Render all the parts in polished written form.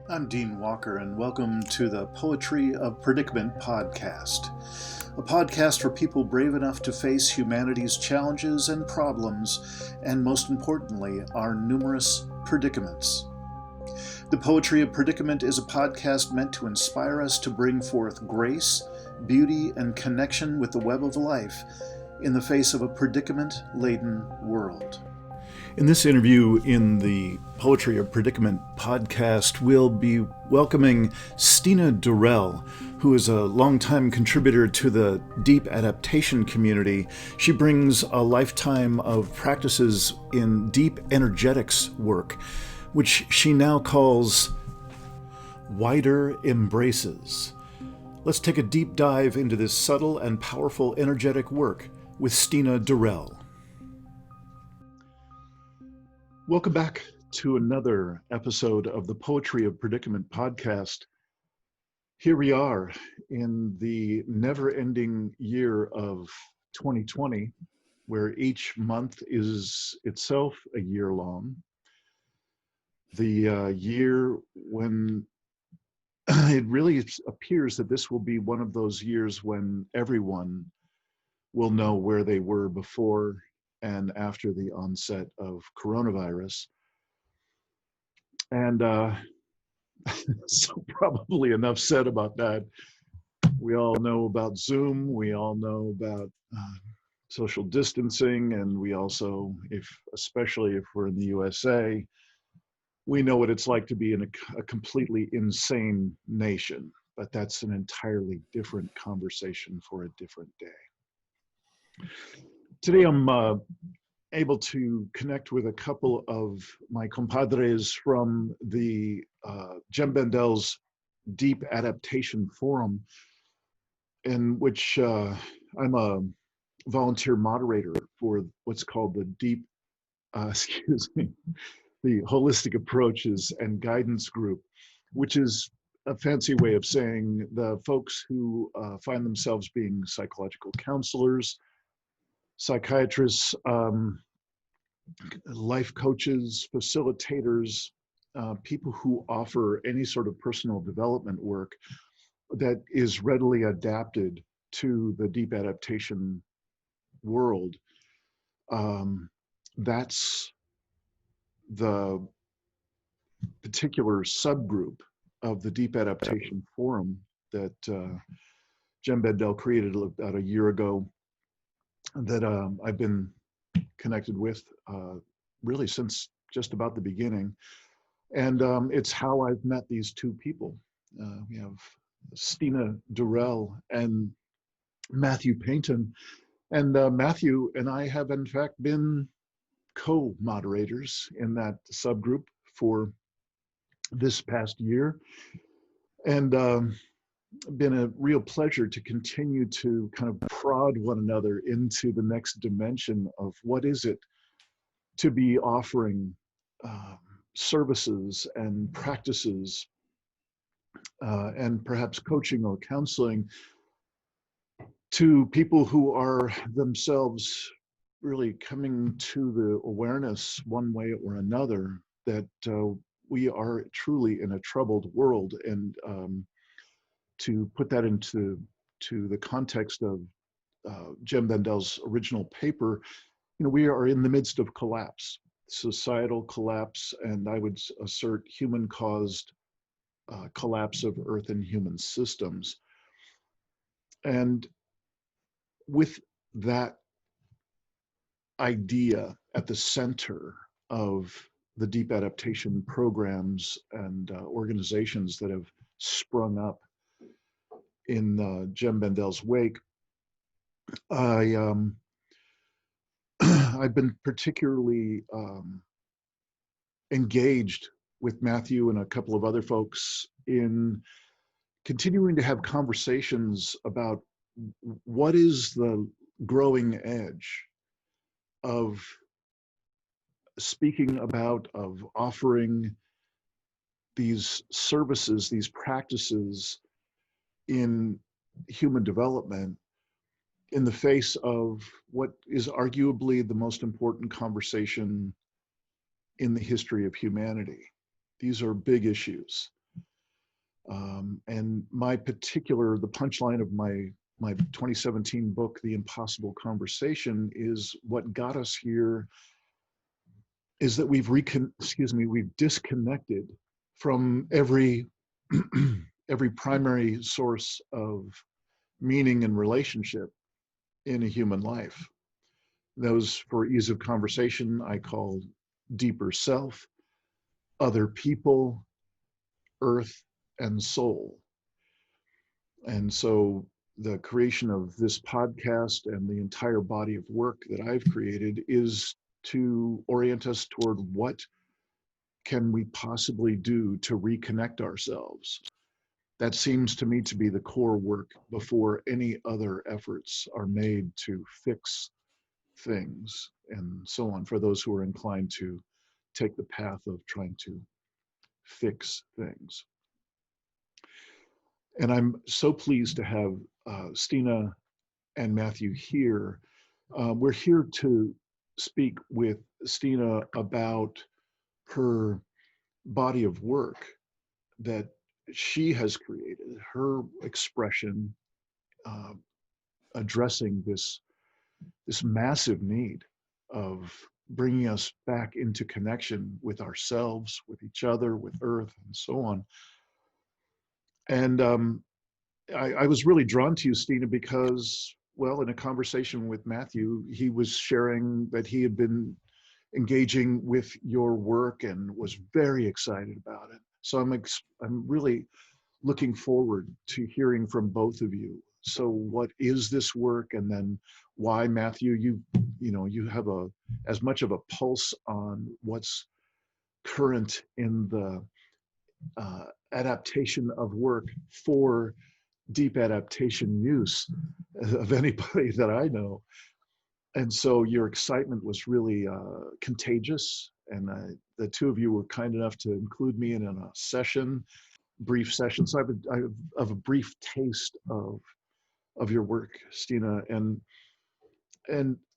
I'm Dean Walker, and welcome to the Poetry of Predicament podcast, a podcast for people brave enough to face humanity's challenges and problems, and most importantly, our numerous predicaments. The Poetry of Predicament is a podcast meant to inspire us to bring forth grace, beauty, and connection with the web of life in the face of a predicament-laden world. In this interview in the Poetry of Predicament podcast, we'll be welcoming Stina Deurell, who is a longtime contributor to the Deep Adaptation community. She brings a lifetime of practices in deep energetics work, which she now calls wider embraces. Let's take a deep dive into this subtle and powerful energetic work with Stina Deurell. Welcome back to another episode of the Poetry of Predicament podcast. Here we are in the never-ending year of 2020, where each month is itself a year long. The year when it really appears that this will be one of those years when everyone will know where they were before and after the onset of coronavirus. And so probably enough said about that. We all know about Zoom, we all know about social distancing, and we also, especially if we're in the USA, we know what it's like to be in a completely insane nation, but that's an entirely different conversation for a different day. Today I'm able to connect with a couple of my compadres from the Jem Bendel's Deep Adaptation Forum, in which I'm a volunteer moderator for what's called the the Holistic Approaches and Guidance Group, which is a fancy way of saying the folks who find themselves being psychological counselors, psychiatrists, life coaches, facilitators, people who offer any sort of personal development work that is readily adapted to the deep adaptation world. That's the particular subgroup of the Deep Adaptation Forum that Jem Bendel created about a year ago, that I've been connected with really since just about the beginning. And it's how I've met these two people. We have Stina Deurell and Matthew Paynton. And Matthew and I have in fact been co-moderators in that subgroup for this past year. And been a real pleasure to continue to kind of prod one another into the next dimension of what is it to be offering services and practices and perhaps coaching or counseling to people who are themselves really coming to the awareness one way or another that we are truly in a troubled world. And to put that into the context of Jem Bendel's original paper, we are in the midst of collapse, societal collapse, and I would assert human-caused collapse of Earth and human systems. And with that idea at the center of the deep adaptation programs and organizations that have sprung up in Jem Bendel's wake, I've been particularly engaged with Matthew and a couple of other folks in continuing to have conversations about what is the growing edge of speaking about, of offering these services, these practices in human development in the face of what is arguably the most important conversation in the history of humanity. These are big issues. And the punchline of my 2017 book, The Impossible Conversation, is what got us here is that we've disconnected from every every primary source of meaning and relationship in a human life. Those, for ease of conversation, I call deeper self, other people, earth, and soul. And so the creation of this podcast and the entire body of work that I've created is to orient us toward what can we possibly do to reconnect ourselves. That seems to me to be the core work before any other efforts are made to fix things and so on, for those who are inclined to take the path of trying to fix things. And I'm so pleased to have Stina and Matthew here. We're here to speak with Stina about her body of work that she has created, her expression uh, addressing this massive need of bringing us back into connection with ourselves, with each other, with Earth, and so on. And I was really drawn to you, Stina, because, well, in a conversation with Matthew, he was sharing that he had been engaging with your work and was very excited about it. So I'm really looking forward to hearing from both of you. So what is this work, and then why, Matthew, you have as much of a pulse on what's current in the adaptation of work for deep adaptation use of anybody that I know. And so your excitement was really contagious. And the two of you were kind enough to include me in a brief session. So I have a brief taste of your work, Stina. And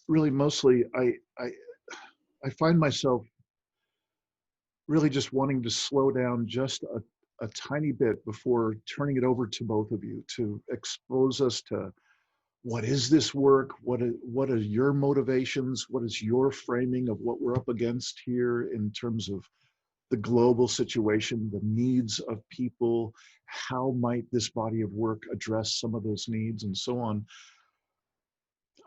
really mostly I find myself really just wanting to slow down just a tiny bit before turning it over to both of you to expose us to what is this work, what are your motivations, what is your framing of what we're up against here in terms of the global situation, the needs of people, how might this body of work address some of those needs, and so on.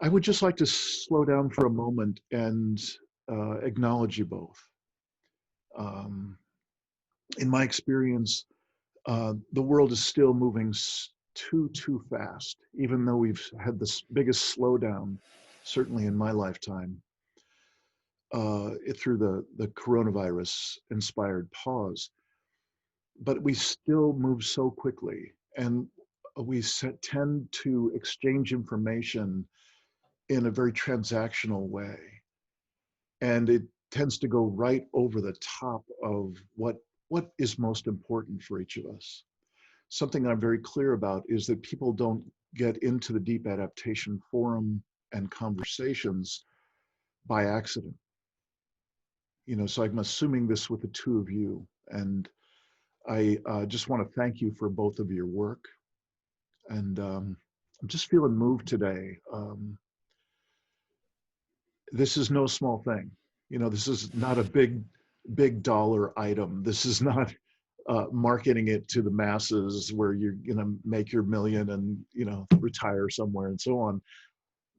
I would just like to slow down for a moment and acknowledge you both. In my experience, the world is still moving too fast, even though we've had the biggest slowdown, certainly in my lifetime, through the coronavirus inspired pause. But we still move so quickly, and we tend to exchange information in a very transactional way. And it tends to go right over the top of what is most important for each of us. Something I'm very clear about is that people don't get into the Deep Adaptation Forum and conversations by accident. So I'm assuming this with the two of you. And I just want to thank you for both of your work. And I'm just feeling moved today. This is no small thing. This is not a big dollar item. This is not marketing it to the masses where you're going to make your million and, retire somewhere and so on.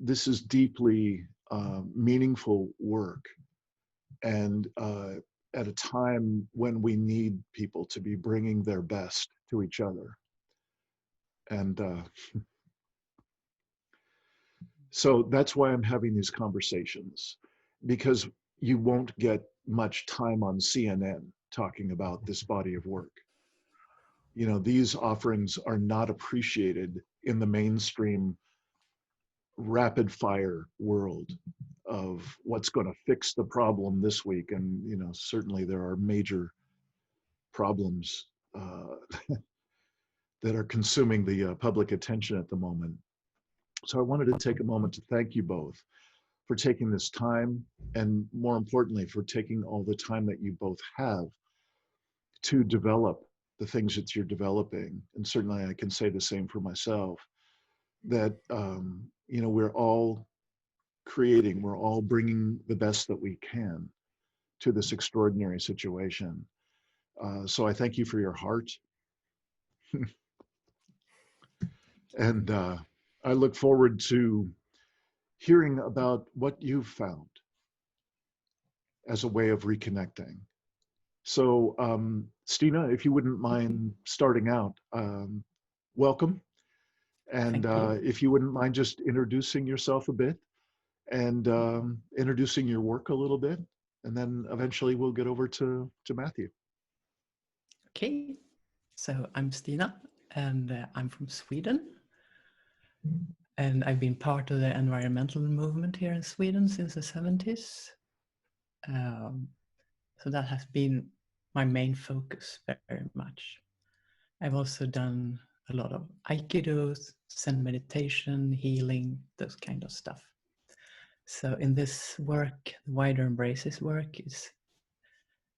This is deeply meaningful work. And at a time when we need people to be bringing their best to each other. And so that's why I'm having these conversations, because you won't get much time on CNN talking about this body of work. These offerings are not appreciated in the mainstream rapid fire world of what's going to fix the problem this week. And, certainly there are major problems that are consuming the public attention at the moment. So I wanted to take a moment to thank you both for taking this time, and more importantly, for taking all the time that you both have to develop the things that you're developing, and certainly I can say the same for myself, that, we're all creating, we're all bringing the best that we can to this extraordinary situation. So I thank you for your heart. And I look forward to hearing about what you've found as a way of reconnecting. So, Stina, if you wouldn't mind starting out, welcome. And Thank you. if you wouldn't mind just introducing yourself a bit and introducing your work a little bit, and then eventually we'll get over to Matthew. Okay, so I'm Stina, and I'm from Sweden. And I've been part of the environmental movement here in Sweden since the 70s. So that has been my main focus very much. I've also done a lot of Aikido, Zen meditation, healing, those kind of stuff. So in this work, the wider embraces work is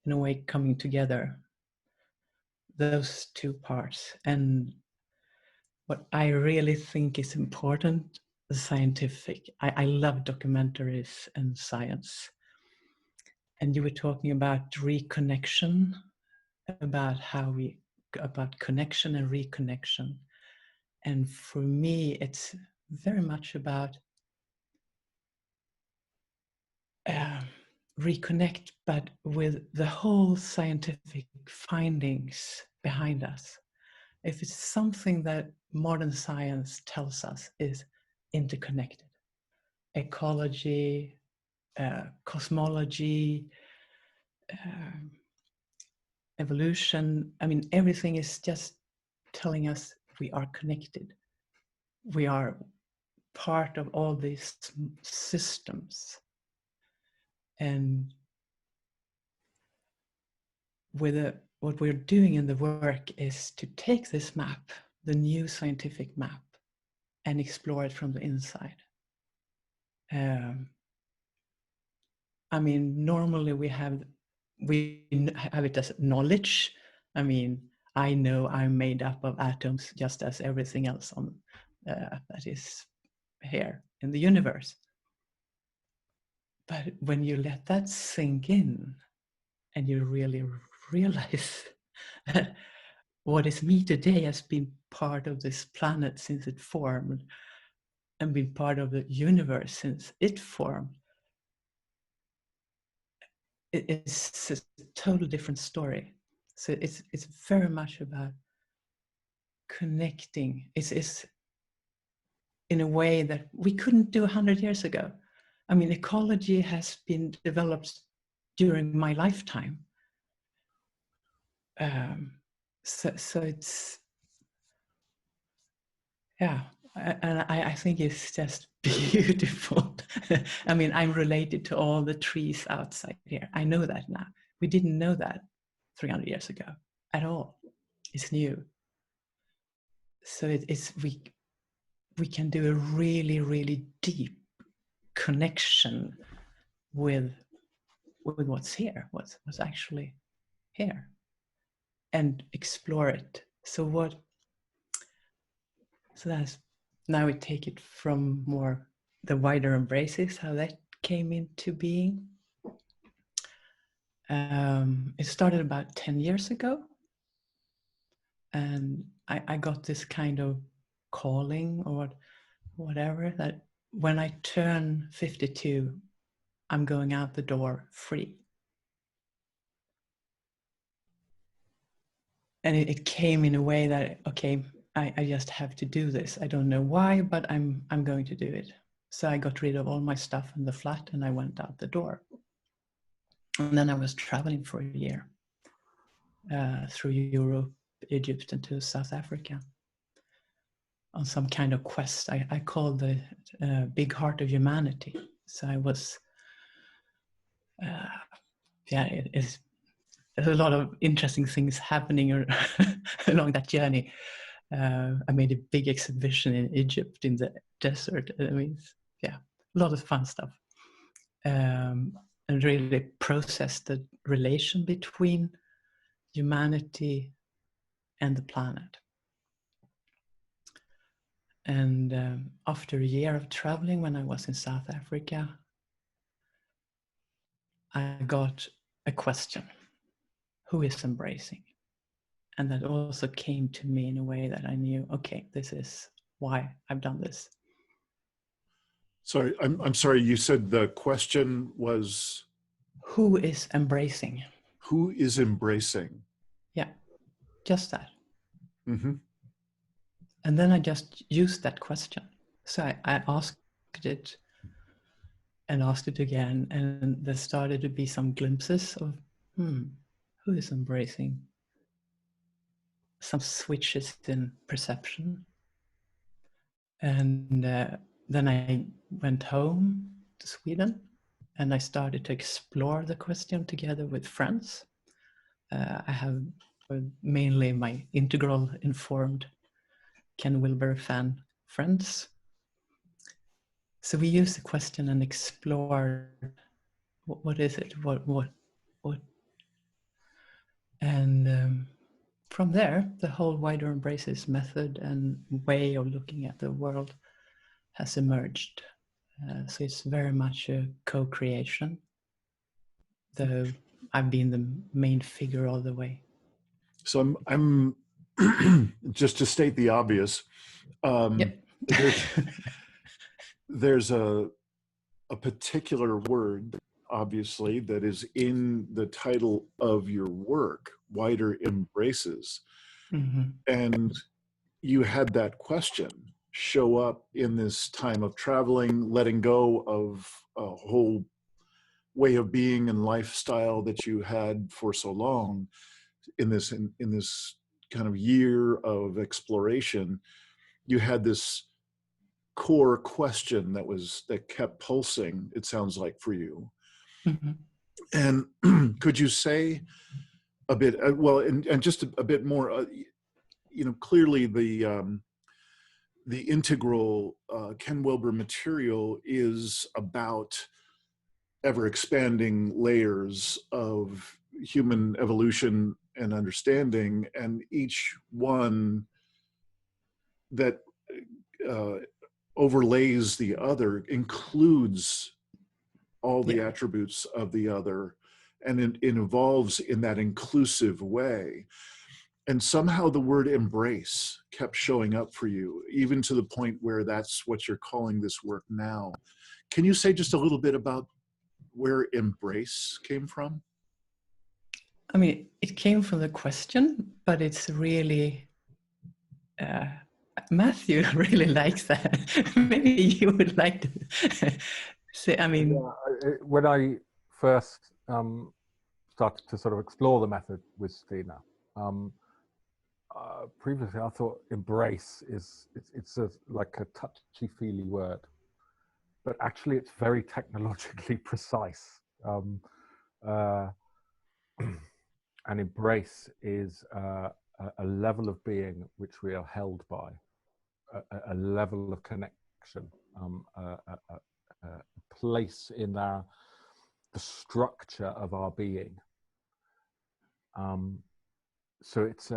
in a way coming together, those two parts. And what I really think is important, the scientific. I love documentaries and science. And you were talking about reconnection, about connection and reconnection. And for me, it's very much about reconnect, but with the whole scientific findings behind us. If it's something that modern science tells us is interconnected, ecology, cosmology, evolution, I mean, everything is just telling us we are connected. We are part of all these systems. And what we're doing in the work is to take this map, the new scientific map, and explore it from the inside. I mean, normally we have it as knowledge. I mean, I know I'm made up of atoms just as everything else on that is here in the universe. But when you let that sink in and you really realize that what is me today has been part of this planet since it formed and been part of the universe since it formed, it's a total different story. So it's very much about connecting. It's in a way that we couldn't do 100 years ago. I mean, ecology has been developed during my lifetime. So it's, yeah, and I think it's just beautiful. I mean, I'm related to all the trees outside here. I know that now. We didn't know that 300 years ago at all. It's new. So we can do a really, really deep connection with what's here, what's actually here, and explore it. So that's, now we take it from more the wider embraces, how that came into being. It started about 10 years ago. And I got this kind of calling or whatever, that when I turn 52, I'm going out the door free. And it came in a way that, okay, I just have to do this. I don't know why, but I'm going to do it. So I got rid of all my stuff in the flat and I went out the door. And then I was traveling for a year through Europe, Egypt, and to South Africa on some kind of quest. I called the Big Heart of Humanity. So I was, there's a lot of interesting things happening along that journey. I made a big exhibition in Egypt in the desert. I mean, yeah, a lot of fun stuff. And really processed the relation between humanity and the planet. And after a year of traveling, when I was in South Africa, I got a question: who is embracing? And that also came to me in a way that I knew, okay, this is why I've done this. Sorry, I'm sorry. You said the question was, who is embracing? Who is embracing? Yeah, just that. Mm-hmm. And then I just used that question. So I asked it and asked it again, and there started to be some glimpses of, who is embracing? Some switches in perception. And then I went home to Sweden, and I started to explore the question together with friends. I have mainly my integral informed Ken Wilber fan friends. So we used the question and explored what is it, what, and from there, the whole wider embraces method and way of looking at the world has emerged. So it's very much a co-creation, though I've been the main figure all the way. So I'm just to state the obvious. Yep. There's a particular word, obviously, that is in the title of your work, Wider Embraces. Mm-hmm. And you had that question show up in this time of traveling, letting go of a whole way of being and lifestyle that you had for so long in this kind of year of exploration. You had this core question that kept pulsing, it sounds like, for you. Mm-hmm. And could you say a bit, well, and just a bit more, clearly the integral Ken Wilber material is about ever expanding layers of human evolution and understanding, and each one that overlays the other includes all the attributes of the other, and it evolves in that inclusive way. And somehow the word embrace kept showing up for you, even to the point where that's what you're calling this work now. Can you say just a little bit about where embrace came from? I mean, it came from the question, but it's really, Matthew really likes that. Maybe you would like to say, I mean. Yeah, when I first started to sort of explore the method with Stina, previously I thought embrace it's like a touchy-feely word, but actually it's very technologically precise. An embrace is a level of being which we are held by, a level of connection, a place in the structure of our being. So it's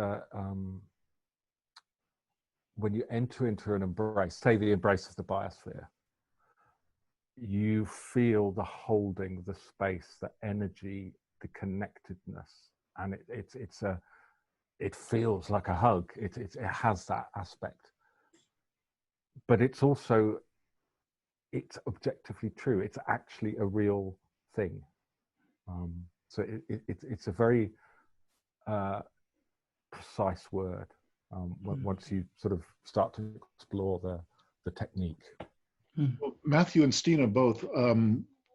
when you enter into an embrace, say the embrace of the biosphere, you feel the holding, the space, the energy, the connectedness, and it feels like a hug. It has that aspect, but it's objectively true. It's actually a real thing. So it's a very precise word once you sort of start to explore the technique. Well, Matthew and Stina both,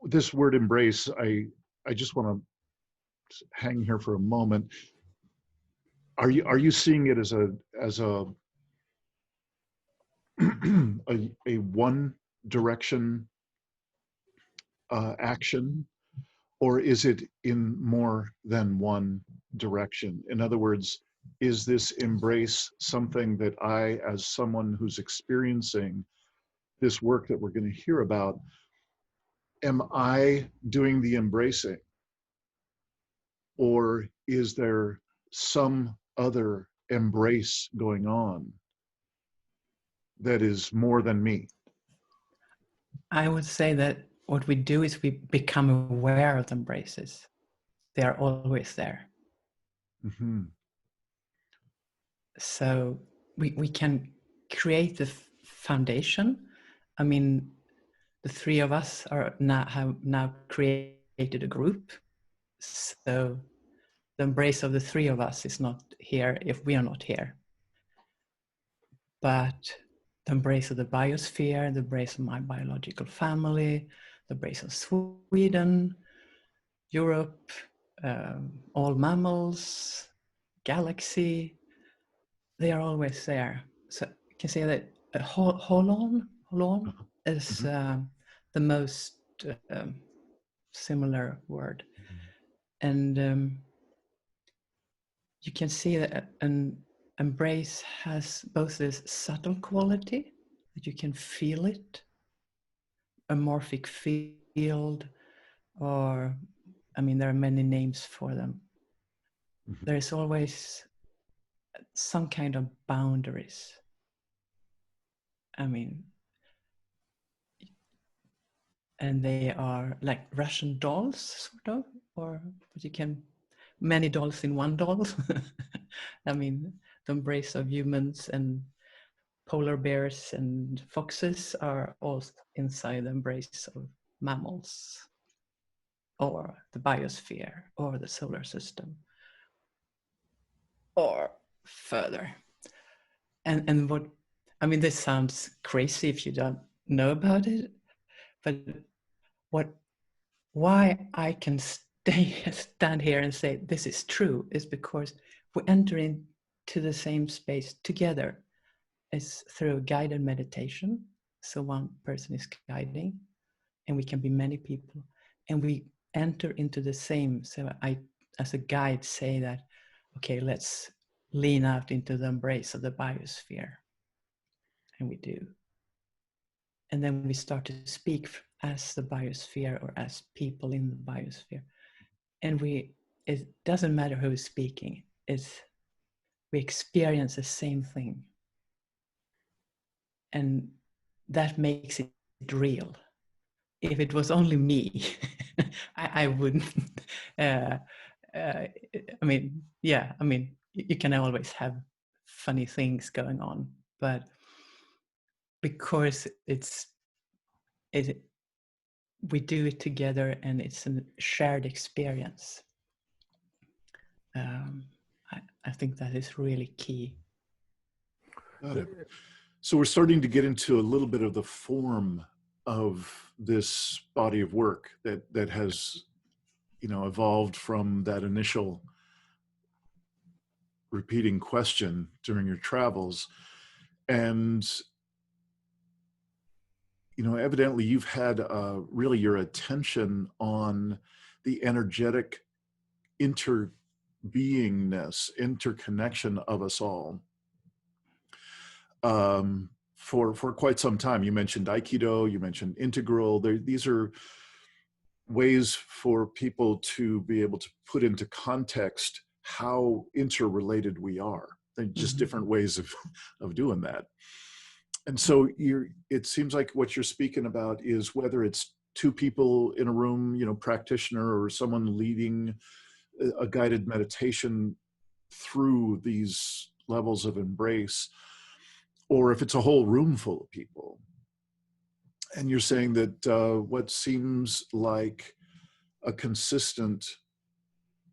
this word embrace, I just want to hang here for a moment. Are you seeing it as a a one direction action, or is it in more than one direction? In other words, is this embrace something that I, as someone who's experiencing this work that we're going to hear about, am I doing the embracing? Or is there some other embrace going on that is more than me? I would say that what we do is we become aware of the embraces. They are always there. Mm-hmm. So we can create the foundation. I mean, the three of us have now created a group. So the embrace of the three of us is not here if we are not here. But the embrace of the biosphere, the embrace of my biological family, the embrace of Sweden, Europe, all mammals, galaxy, they are always there. So you can say that Holon is the most similar word. And you can see that an embrace has both this subtle quality, that you can feel it, a morphic field, or, I mean, there are many names for them. Mm-hmm. There is always some kind of boundaries. I mean, and they are like Russian dolls, sort of, or you can, many dolls in one doll. I mean, the embrace of humans and polar bears and foxes are all inside the embrace of mammals, or the biosphere, or the solar system, or further. And what, I mean, this sounds crazy if you don't know about it, but why I can stand here and say this is true is because we enter into the same space together. It's through guided meditation. So one person is guiding, and we can be many people, and we enter into the same. So I, as a guide, say that, okay, let's lean out into the embrace of the biosphere. And we do. And then we start to speak as the biosphere, or as people in the biosphere. And it doesn't matter who is speaking, we experience the same thing. And that makes it real. If it was only me, I wouldn't. I mean, yeah, I mean, you can always have funny things going on, but because we do it together, and it's a shared experience. I think that is really key. Got it. So we're starting to get into a little bit of the form of this body of work that has, evolved from that initial repeating question during your travels. And, evidently you've had really your attention on the energetic interbeingness, interconnection of us all. For quite some time. You mentioned Aikido, you mentioned integral. These are ways for people to be able to put into context how interrelated we are. They're just different ways of doing that. And so it seems like what you're speaking about is whether it's two people in a room, practitioner, or someone leading a guided meditation through these levels of embrace, or if it's a whole room full of people. And you're saying that what seems like a consistent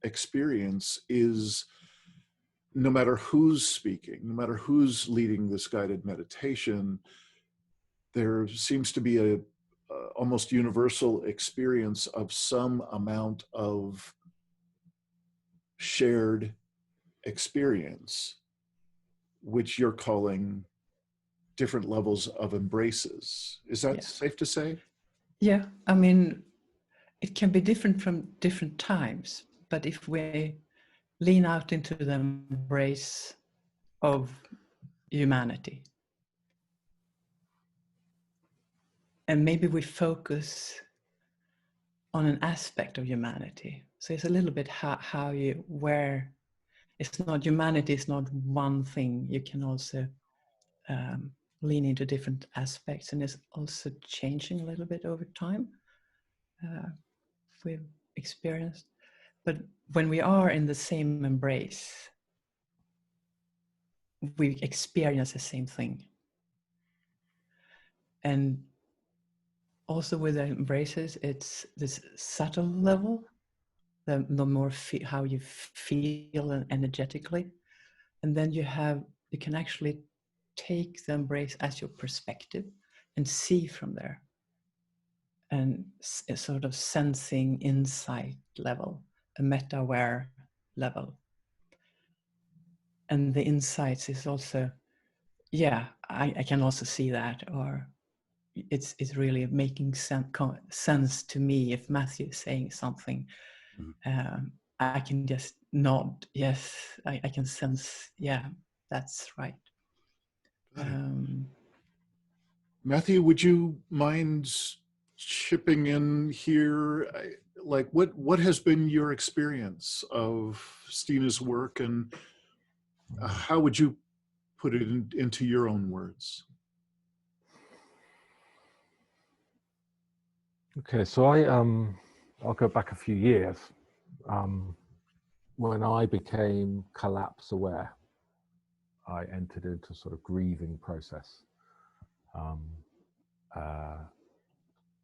experience is, no matter who's speaking, no matter who's leading this guided meditation, there seems to be a almost universal experience of some amount of shared experience, which you're calling different levels of embraces. Is that safe to say? Yeah, I mean, it can be different from different times, but if we lean out into the embrace of humanity, and maybe we focus on an aspect of humanity. So it's a little bit where it's not, humanity is not one thing. You can also lean into different aspects, and it's also changing a little bit over time. We've experienced, but when we are in the same embrace, we experience the same thing. And also with the embraces, it's this subtle level, the more how you feel energetically, and then you can actually take the embrace as your perspective and see from there, and a sort of sensing insight level, a meta-aware level. And the insights is also, yeah, I can also see that, or it's really making sense to me. If Matthew is saying something, I can just nod, yes, I can sense, yeah, that's right. Matthew, would you mind chipping in here? Like, what has been your experience of Stina's work, and how would you put it into your own words? Okay, so I'll go back a few years. When I became collapse aware, I entered into sort of grieving process.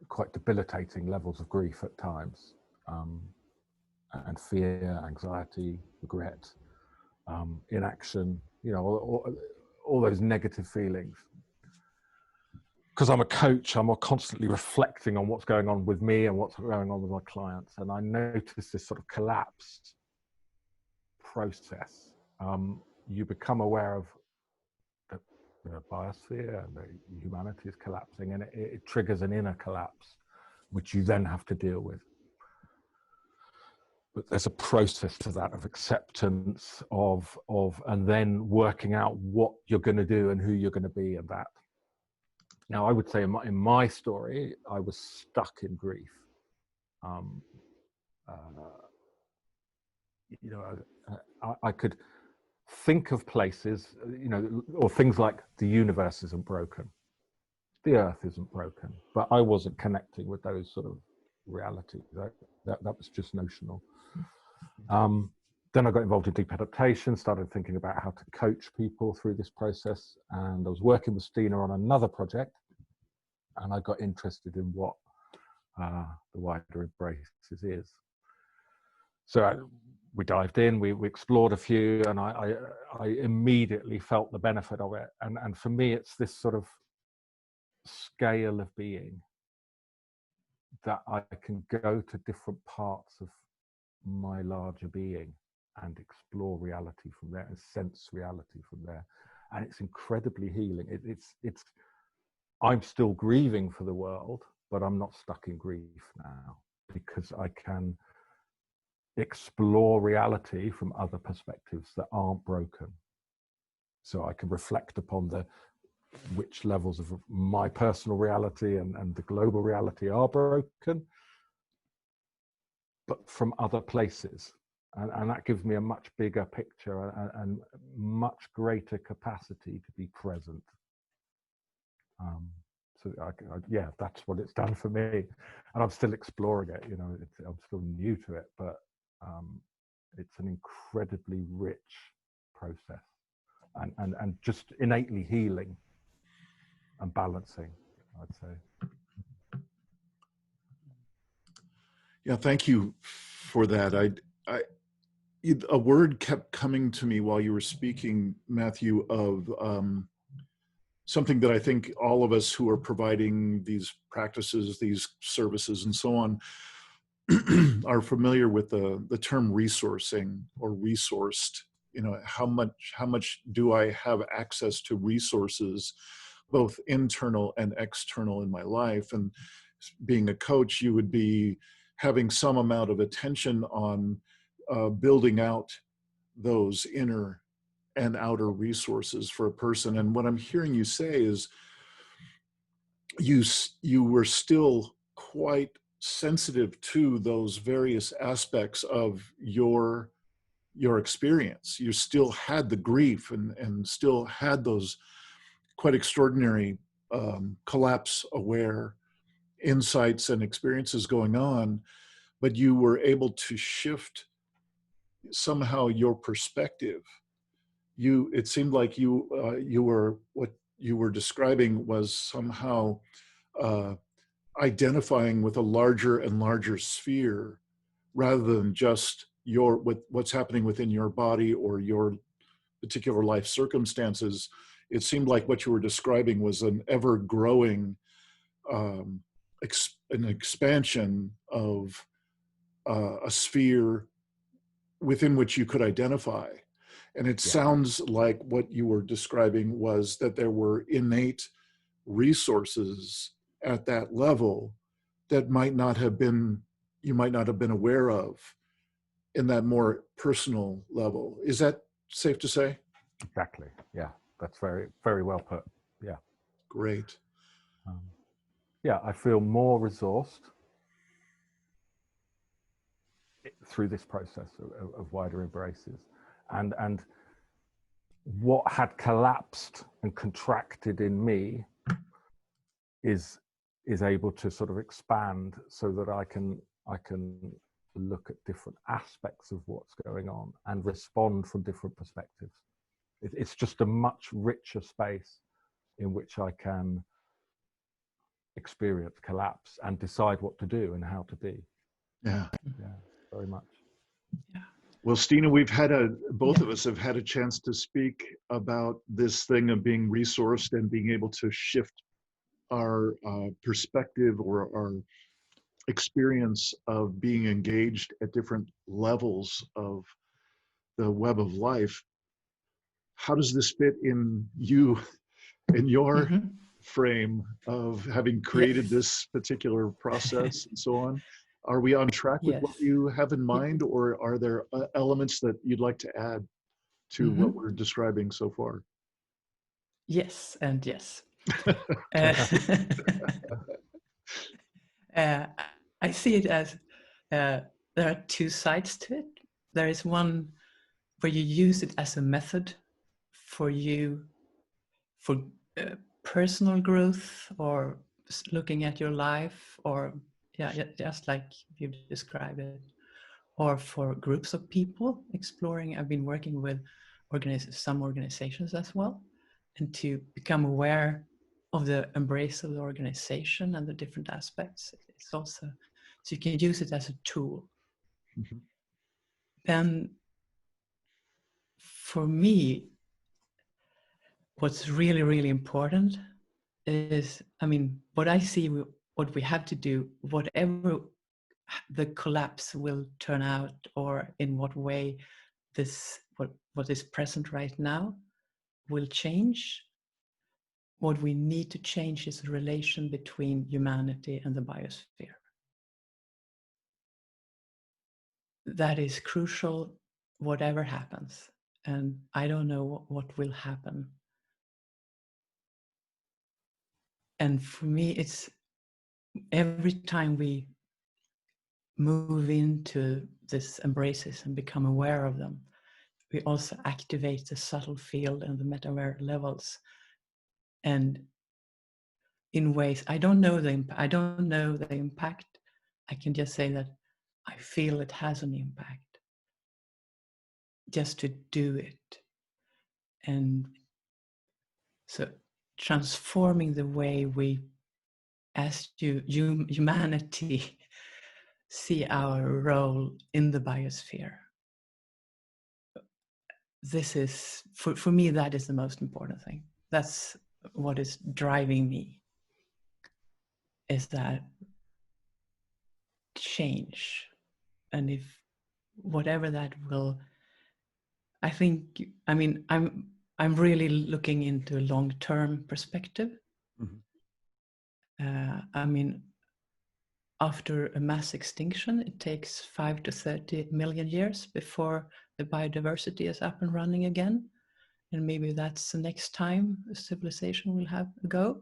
Quite debilitating levels of grief at times, and fear, anxiety, regret, inaction, you know, all those negative feelings. Because I'm a coach, I'm constantly reflecting on what's going on with me and what's going on with my clients. And I noticed this sort of collapsed process. You become aware of the biosphere and the humanity is collapsing, and it triggers an inner collapse, which you then have to deal with. But there's a process to that of acceptance of and then working out what you're going to do and who you're going to be in that. Now, I would say in my story, I was stuck in grief. You know, I could think of places, you know, or things like the universe isn't broken, the earth isn't broken, but I wasn't connecting with those sort of realities. That was just notional. Then I got involved in deep adaptation, started thinking about how to coach people through this process, and I was working with Stina on another project, and I got interested in what the wider embraces is. So we dived in, we explored a few, and I immediately felt the benefit of it. And for me, it's this sort of scale of being that I can go to different parts of my larger being and explore reality from there and sense reality from there. And it's incredibly healing. It's I'm still grieving for the world, but I'm not stuck in grief now, because I can explore reality from other perspectives that aren't broken. So I can reflect upon which levels of my personal reality and the global reality are broken, but from other places. And that gives me a much bigger picture and much greater capacity to be present. So yeah, that's what it's done for me. And I'm still exploring it, you know, I'm still new to it, but it's an incredibly rich process and just innately healing and balancing, I'd say. Yeah, thank you for that. A word kept coming to me while you were speaking, Matthew, of something that I think all of us who are providing these practices, these services, and so on, are familiar with the term resourcing or resourced. You know, how much do I have access to resources, both internal and external in my life? And being a coach, you would be having some amount of attention on building out those inner and outer resources for a person. And what I'm hearing you say is you were still quite sensitive to those various aspects of your your experience. You still had the grief and still had those quite extraordinary collapse aware insights and experiences going on, but you were able to shift somehow your perspective. It seemed like you were, what you were describing was somehow identifying with a larger and larger sphere, rather than just what's happening within your body or your particular life circumstances. It seemed like what you were describing was an ever-growing an expansion of a sphere within which you could identify. And it sounds like what you were describing was that there were innate resources at that level that you might not have been aware of in that more personal level. Is that safe to say? Exactly. Yeah, that's very, very well put. Yeah. Great. Yeah, I feel more resourced through this process of wider embraces, and what had collapsed and contracted in me is able to sort of expand, so that I can look at different aspects of what's going on and respond from different perspectives. It's just a much richer space in which I can experience collapse and decide what to do and how to be. Yeah. Yeah, very much. Yeah. Well, Stina, both of us have had a chance to speak about this thing of being resourced and being able to shift our perspective or our experience of being engaged at different levels of the web of life. How does this fit in your frame of having created this particular process and so on? Are we on track with what you have in mind, or are there elements that you'd like to add to what we're describing so far? Yes, and yes. I see it as there are two sides to it. There is one where you use it as a method for personal growth, or looking at your life, or just like you described it, or for groups of people exploring. I've been working with some organizations as well, and to become aware of the embrace of the organization and the different aspects. It's also, so you can use it as a tool. Then for me, what's really, really important is, what I see, what we have to do, whatever the collapse will turn out, or in what way what is present right now will change. What we need to change is the relation between humanity and the biosphere. That is crucial, whatever happens. And I don't know what will happen. And for me, it's every time we move into this embraces and become aware of them, we also activate the subtle field and the meta-aware levels. And in ways, I don't know the impact. I can just say that I feel it has an impact, just to do it. And so transforming the way we, as humanity, see our role in the biosphere. This is, for me, that is the most important thing. That's what is driving me, is that change. And if whatever that will, I think, I'm really looking into a long-term perspective. After a mass extinction, it takes 5 to 30 million years before the biodiversity is up and running again. And maybe that's the next time a civilization will have a go.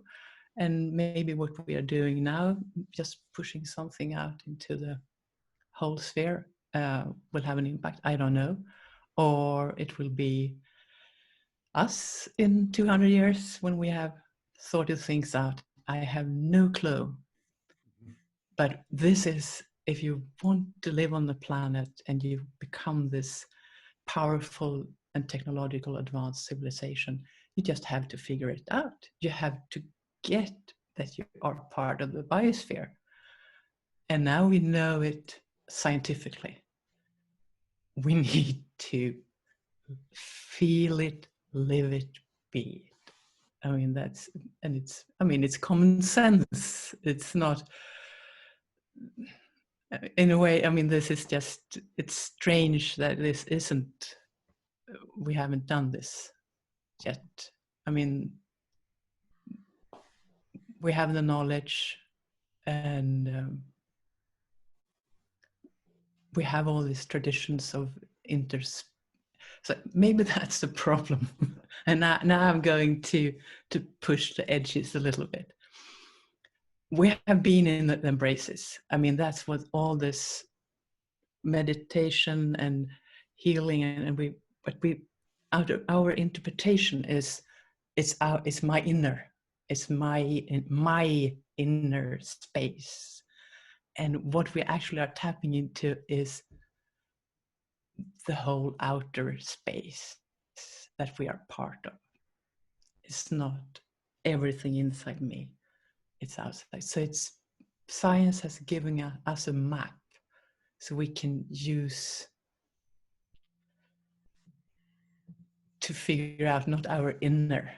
And maybe what we are doing now, just pushing something out into the whole sphere, will have an impact. I don't know. or it will be us in 200 years when we have sorted things out. I have no clue. But this is, if you want to live on the planet and you become this powerful and technological advanced civilization, you just have to figure it out. You have to get that you are part of the biosphere. And now we know it scientifically. We need to feel it, live it, be it. I mean, it's common sense. It's not, in a way, I mean, this is just, it's strange that we haven't done this yet. I mean, we have the knowledge, and we have all these traditions of so maybe that's the problem. And now I'm going to push the edges a little bit. We have been in the embraces. I mean, that's what all this meditation and healing, and our interpretation is, it's my inner, it's my inner space. And what we actually are tapping into is the whole outer space that we are part of. It's not everything inside me, it's outside. So science has given us a map so we can use to figure out not our inner,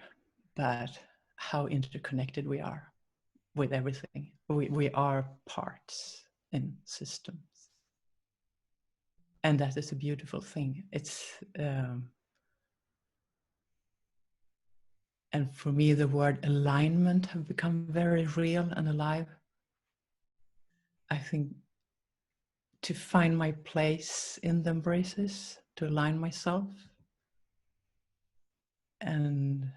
but how interconnected we are with everything. We are parts in systems. And that is a beautiful thing. And for me, the word alignment have become very real and alive. I think to find my place in the embraces, to align myself. And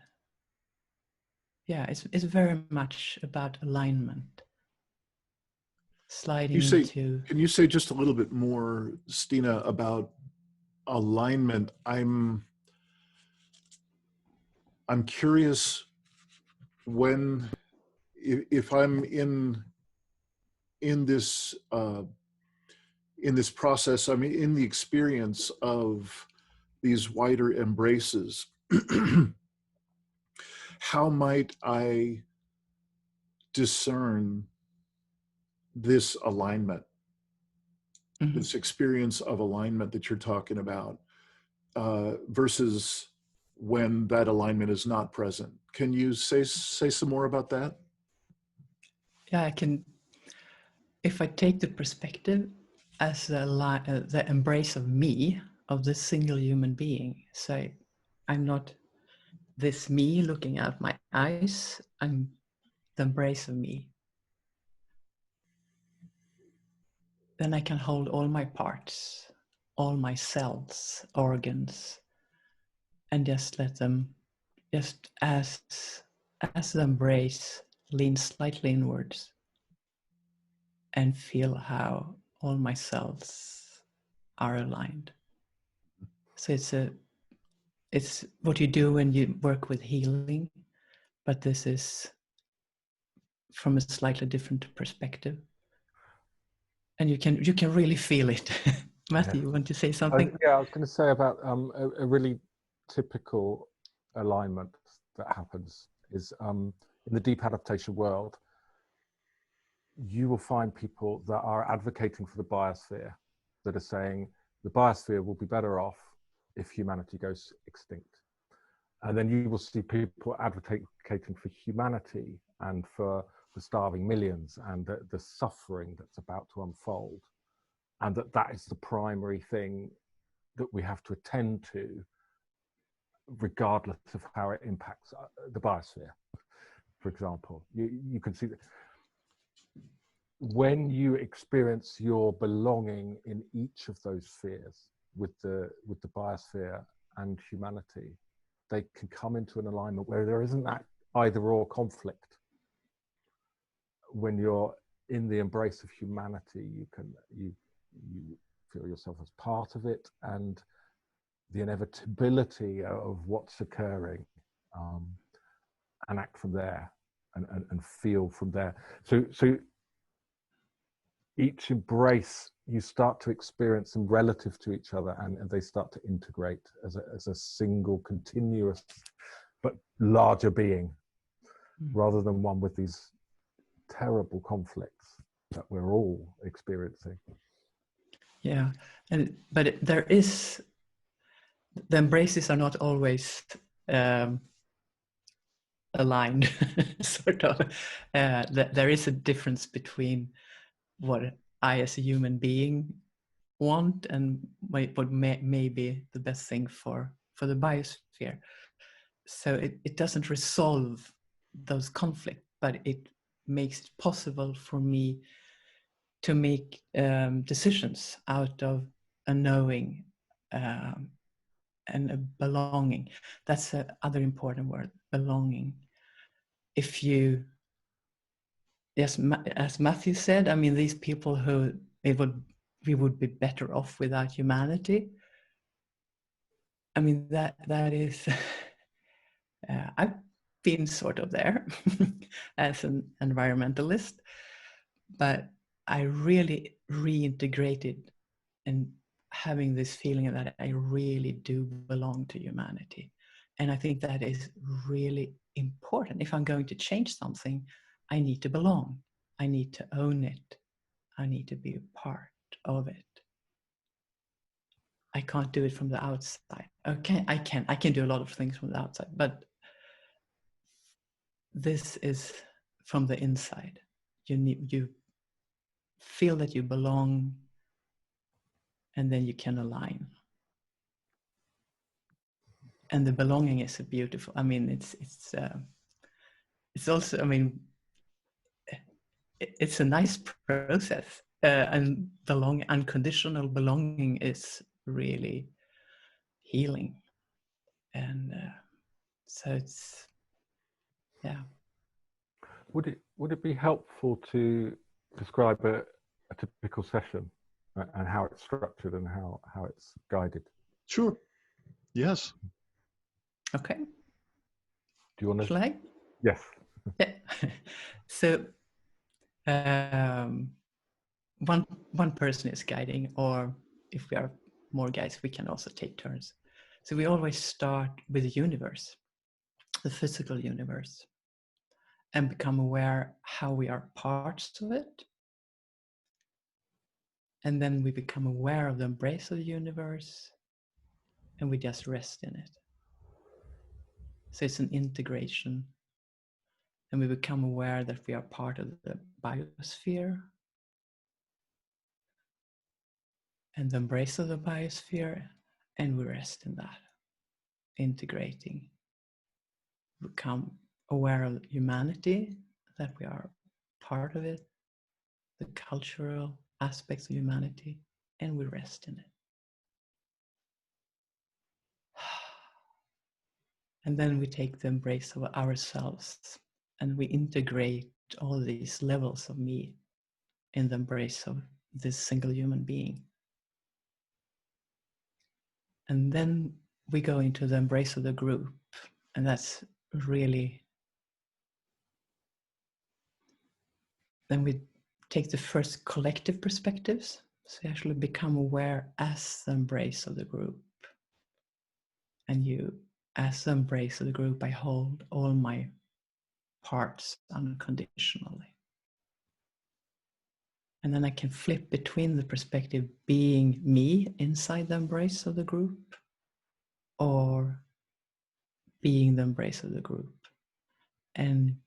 yeah, it's very much about alignment. Sliding into. Can you say just a little bit more, Stina, about alignment? I'm curious if I'm in this process, I mean, in the experience of these wider embraces, how might I discern this alignment, this experience of alignment that you're talking about, versus when that alignment is not present? Can you say some more about that? Yeah, I can. If I take the perspective as the embrace of me, of this single human being, so I'm not this me looking out my eyes, I'm the embrace of me. Then I can hold all my parts, all my cells, organs, and just let them, just as the embrace leans slightly inwards, and feel how all my cells are aligned. So it's what you do when you work with healing, but this is from a slightly different perspective. And you can really feel it. Matthew, you want to say something? I was going to say about a really typical alignment that happens is in the deep adaptation world, you will find people that are advocating for the biosphere, that are saying the biosphere will be better off if humanity goes extinct. And then you will see people advocating for humanity and for the starving millions and the suffering that's about to unfold. And that is the primary thing that we have to attend to, regardless of how it impacts the biosphere, for example. You can see that when you experience your belonging in each of those spheres with the biosphere and humanity, they can come into an alignment where there isn't that either or conflict. When you're in the embrace of humanity, you feel yourself as part of it, and the inevitability of what's occurring, and act from there, and feel from there. So each embrace, you start to experience them relative to each other, and they start to integrate as a single, continuous, but larger being, rather than one with these terrible conflicts that we're all experiencing. Yeah, but there is, the embraces are not always aligned, sort of. There is a difference between what I as a human being want and what may be the best thing for the biosphere. So it doesn't resolve those conflicts, but it makes it possible for me to make decisions out of a knowing and a belonging. That's the other important word, belonging. If you, yes, as Matthew said, I mean, these people who we would be better off without humanity. I mean, that is, I've been sort of there as an environmentalist, but I really reintegrated and having this feeling that I really do belong to humanity. And I think that is really important. If I'm going to change something, I need to belong. I need to own it. I need to be a part of it. I can't do it from the outside. Okay, I can do a lot of things from the outside, but this is from the inside. You feel that you belong, and then you can align. And the belonging is a beautiful, I mean, it's also, I mean, it's a nice process, and unconditional belonging is really healing. And so it's, yeah. Would it be helpful to describe a typical session and how it's structured and how it's guided? Sure. Yes. Okay. Do you want to? Shall I? Yes. Yeah. So one person is guiding, or if we are more guys, we can also take turns. So we always start with the universe, the physical universe, and become aware how we are parts of it. And then we become aware of the embrace of the universe, and we just rest in it. So it's an integration. And we become aware that we are part of the biosphere and the embrace of the biosphere, and we rest in that, integrating. Become aware of humanity, that we are part of it, the cultural aspects of humanity, and we rest in it. And then we take the embrace of ourselves, and we integrate all these levels of me in the embrace of this single human being. And then we go into the embrace of the group, and that's really, then we take the first collective perspectives. So you actually become aware as the embrace of the group. And you, as the embrace of the group, I hold all my parts unconditionally. And then I can flip between the perspective being me inside the embrace of the group, or being the embrace of the group. And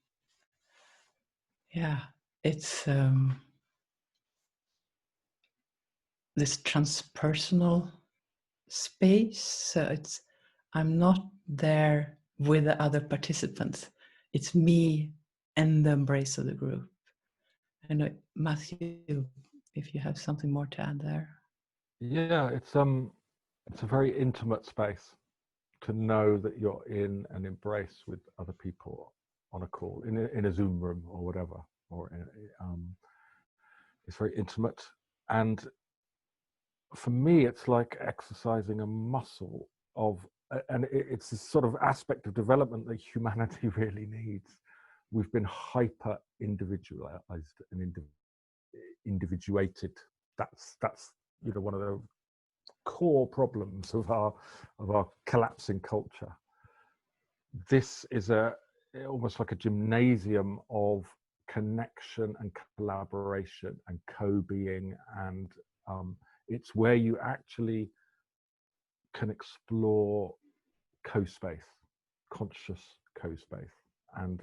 yeah, it's this transpersonal space. So I'm not there with the other participants. It's me and the embrace of the group. And Matthew, if you have something more to add there. Yeah, it's a very intimate space to know that you're in an embrace with other people on a call, in a Zoom room or whatever, or it's very intimate. And for me, it's like exercising a muscle and it's this sort of aspect of development that humanity really needs. We've been hyper individualized and individuated. That's one of the core problems of our collapsing culture. This is almost like a gymnasium of connection and collaboration and co-being, and it's where you actually can explore co-space, conscious co-space, and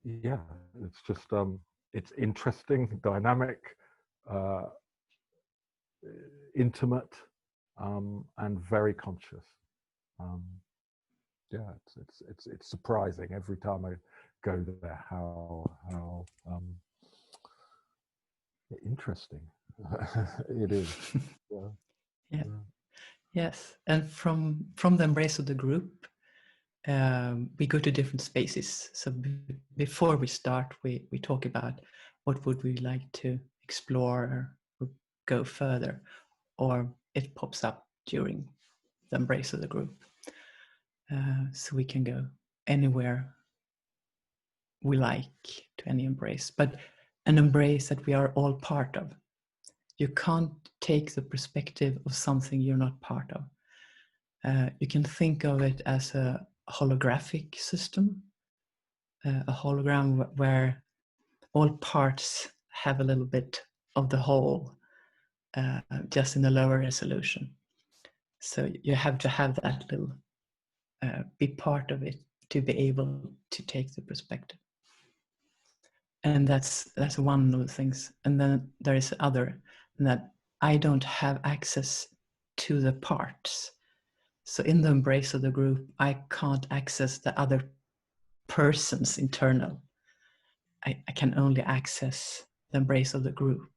yeah, it's just it's interesting, dynamic, intimate, and very conscious. Yeah, it's surprising every time I go there how interesting it is. Yeah. Yeah. Yes, and from the embrace of the group, we go to different spaces. So before we start, we talk about what would we like to explore or go further, or it pops up during the embrace of the group. So we can go anywhere we like to any embrace, but an embrace that we are all part of. You can't take the perspective of something you're not part of. You can think of it as a holographic system, a hologram where all parts have a little bit of the whole, just in a lower resolution. So you have to have that little, be part of it to be able to take the perspective. And that's one of the things. And then there is other, that I don't have access to the parts. So in the embrace of the group, I can't access the other person's internal. I can only access the embrace of the group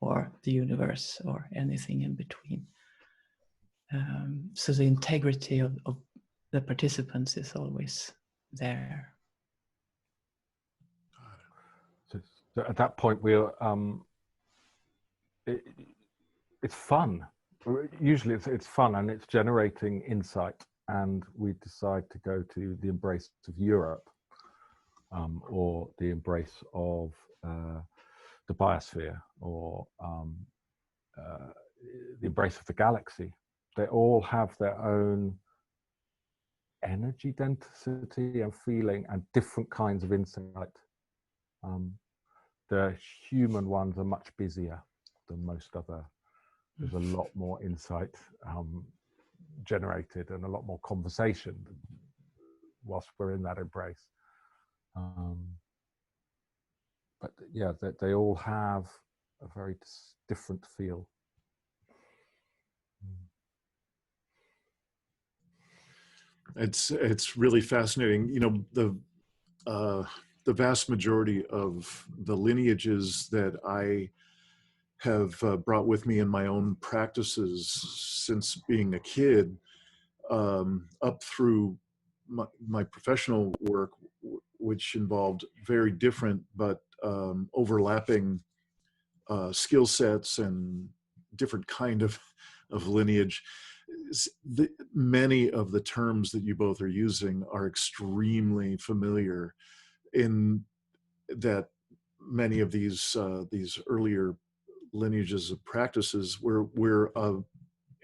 or the universe or anything in between. So the integrity of the participants is always there. So at that point, we're it's fun. Usually it's fun and it's generating insight, and we decide to go to the embrace of Europe, or the embrace of the biosphere, or the embrace of the galaxy. They all have their own energy density and feeling and different kinds of insight. The human ones are much busier than most other. There's a lot more insight generated and a lot more conversation whilst we're in that embrace. But yeah, they all have a very different feel. It's really fascinating. You know, the vast majority of the lineages that I have brought with me in my own practices since being a kid, up through my professional work, which involved very different but overlapping skill sets and different kind of lineage. Many of the terms that you both are using are extremely familiar, in that many of these earlier lineages of practices we're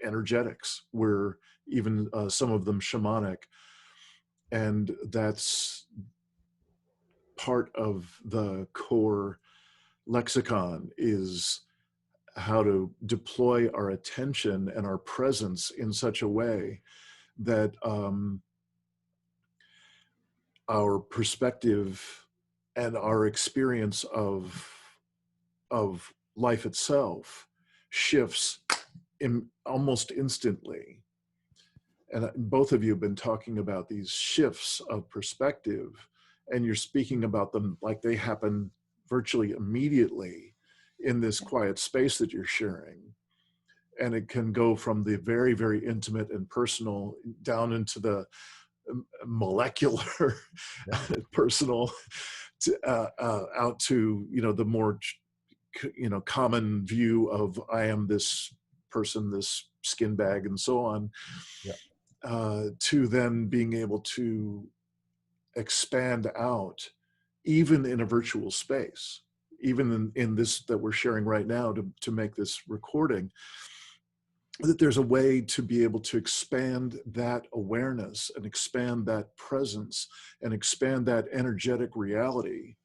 energetics, we're even some of them shamanic, and that's part of the core lexicon, is how to deploy our attention and our presence in such a way that our perspective and our experience of life itself shifts almost instantly. And both of you have been talking about these shifts of perspective, and you're speaking about them like they happen virtually immediately in this quiet space that you're sharing. And it can go from the very, very intimate and personal down into the molecular, personal, out to, you know, the more, you know, common view of I am this person, this skin bag, and so on, Yeah. to then being able to expand out, even in a virtual space, even in this that we're sharing right now to make this recording, that there's a way to be able to expand that awareness and expand that presence and expand that energetic reality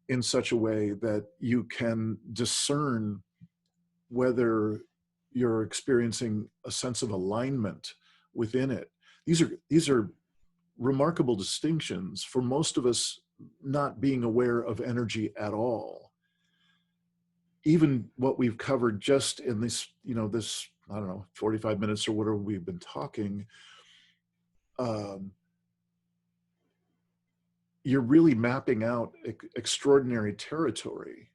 in such a way that you can discern whether you're experiencing a sense of alignment within it. These are remarkable distinctions for most of us not being aware of energy at all. Even what we've covered just in this, this, I don't know, 45 minutes or whatever we've been talking, you're really mapping out extraordinary territory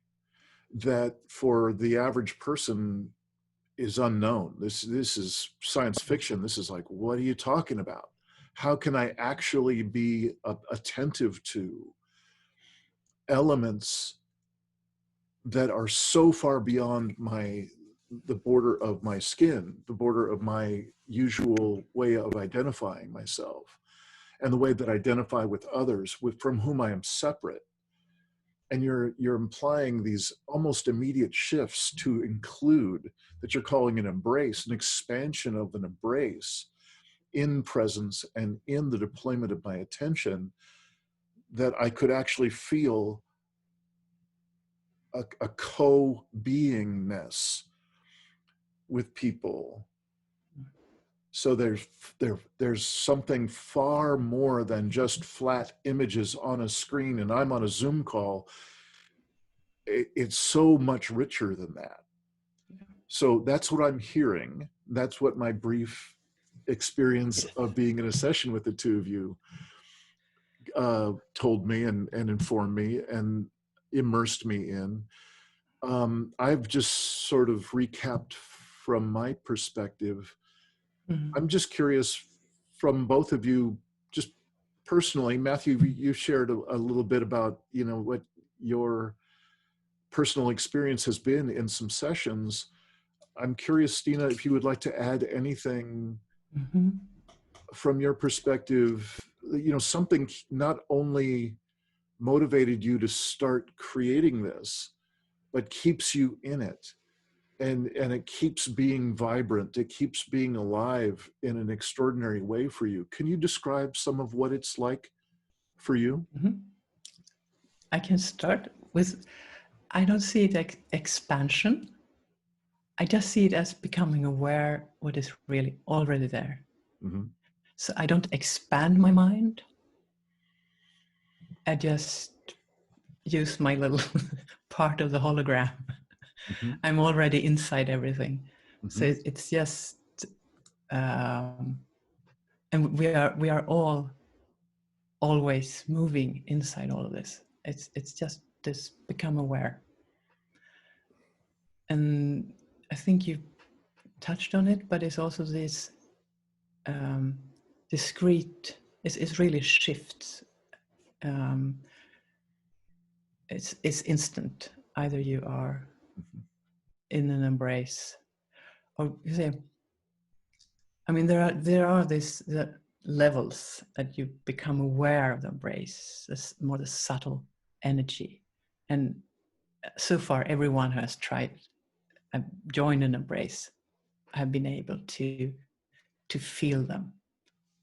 that for the average person is unknown. This is science fiction. This is like, what are you talking about? How can I actually be attentive to elements that are so far beyond the border of my skin, the border of my usual way of identifying myself, and the way that I identify with others from whom I am separate? And you're implying these almost immediate shifts to include that you're calling an embrace, an expansion of an embrace in presence and in the deployment of my attention, that I could actually feel a co-beingness with people. So there's something far more than just flat images on a screen and I'm on a Zoom call. It's so much richer than that. So that's what I'm hearing. That's what my brief experience of being in a session with the two of you told me and informed me and immersed me in. I've just sort of recapped from my perspective. Mm-hmm. I'm just curious from both of you, just personally. Matthew, you shared a little bit about, what your personal experience has been in some sessions. I'm curious, Stina, if you would like to add anything Mm-hmm. from your perspective, something not only motivated you to start creating this, but keeps you in it. And it keeps being vibrant. It keeps being alive in an extraordinary way for you. Can you describe some of what it's like for you? Mm-hmm. I can start with, I don't see it like expansion. I just see it as becoming aware what is really already there. Mm-hmm. So I don't expand my mind. I just use my little part of the hologram. Mm-hmm. I'm already inside everything. Mm-hmm. So it's just, and we are all always moving inside all of this. It's just this become aware. And I think you touched on it, but it's also this discrete, it's really shifts. It's instant. Either you are in an embrace, or you say, I mean, there are these levels that you become aware of the embrace. This more the subtle energy, and so far everyone who has tried join an embrace have been able to feel them,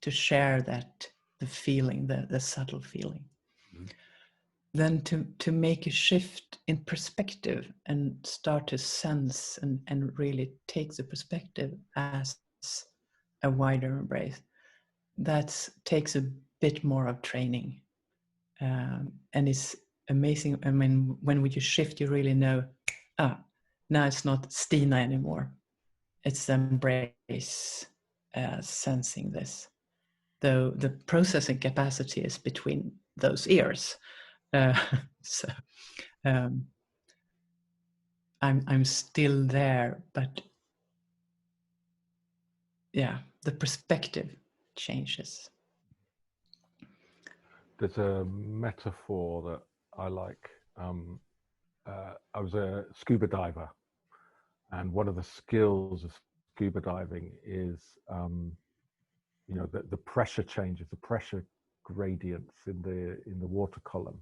to share that, the feeling, the subtle feeling. Mm-hmm. Then to make a shift in perspective and start to sense and really take the perspective as a wider embrace, that takes a bit more of training, and it's amazing. I mean, when you shift, you really know, now it's not Stina anymore, it's embrace, sensing this, though the processing capacity is between those ears. So I'm still there, but yeah, the perspective changes. There's a metaphor that I like. I was a scuba diver, And one of the skills of scuba diving is, the pressure changes, the pressure gradients in the water column,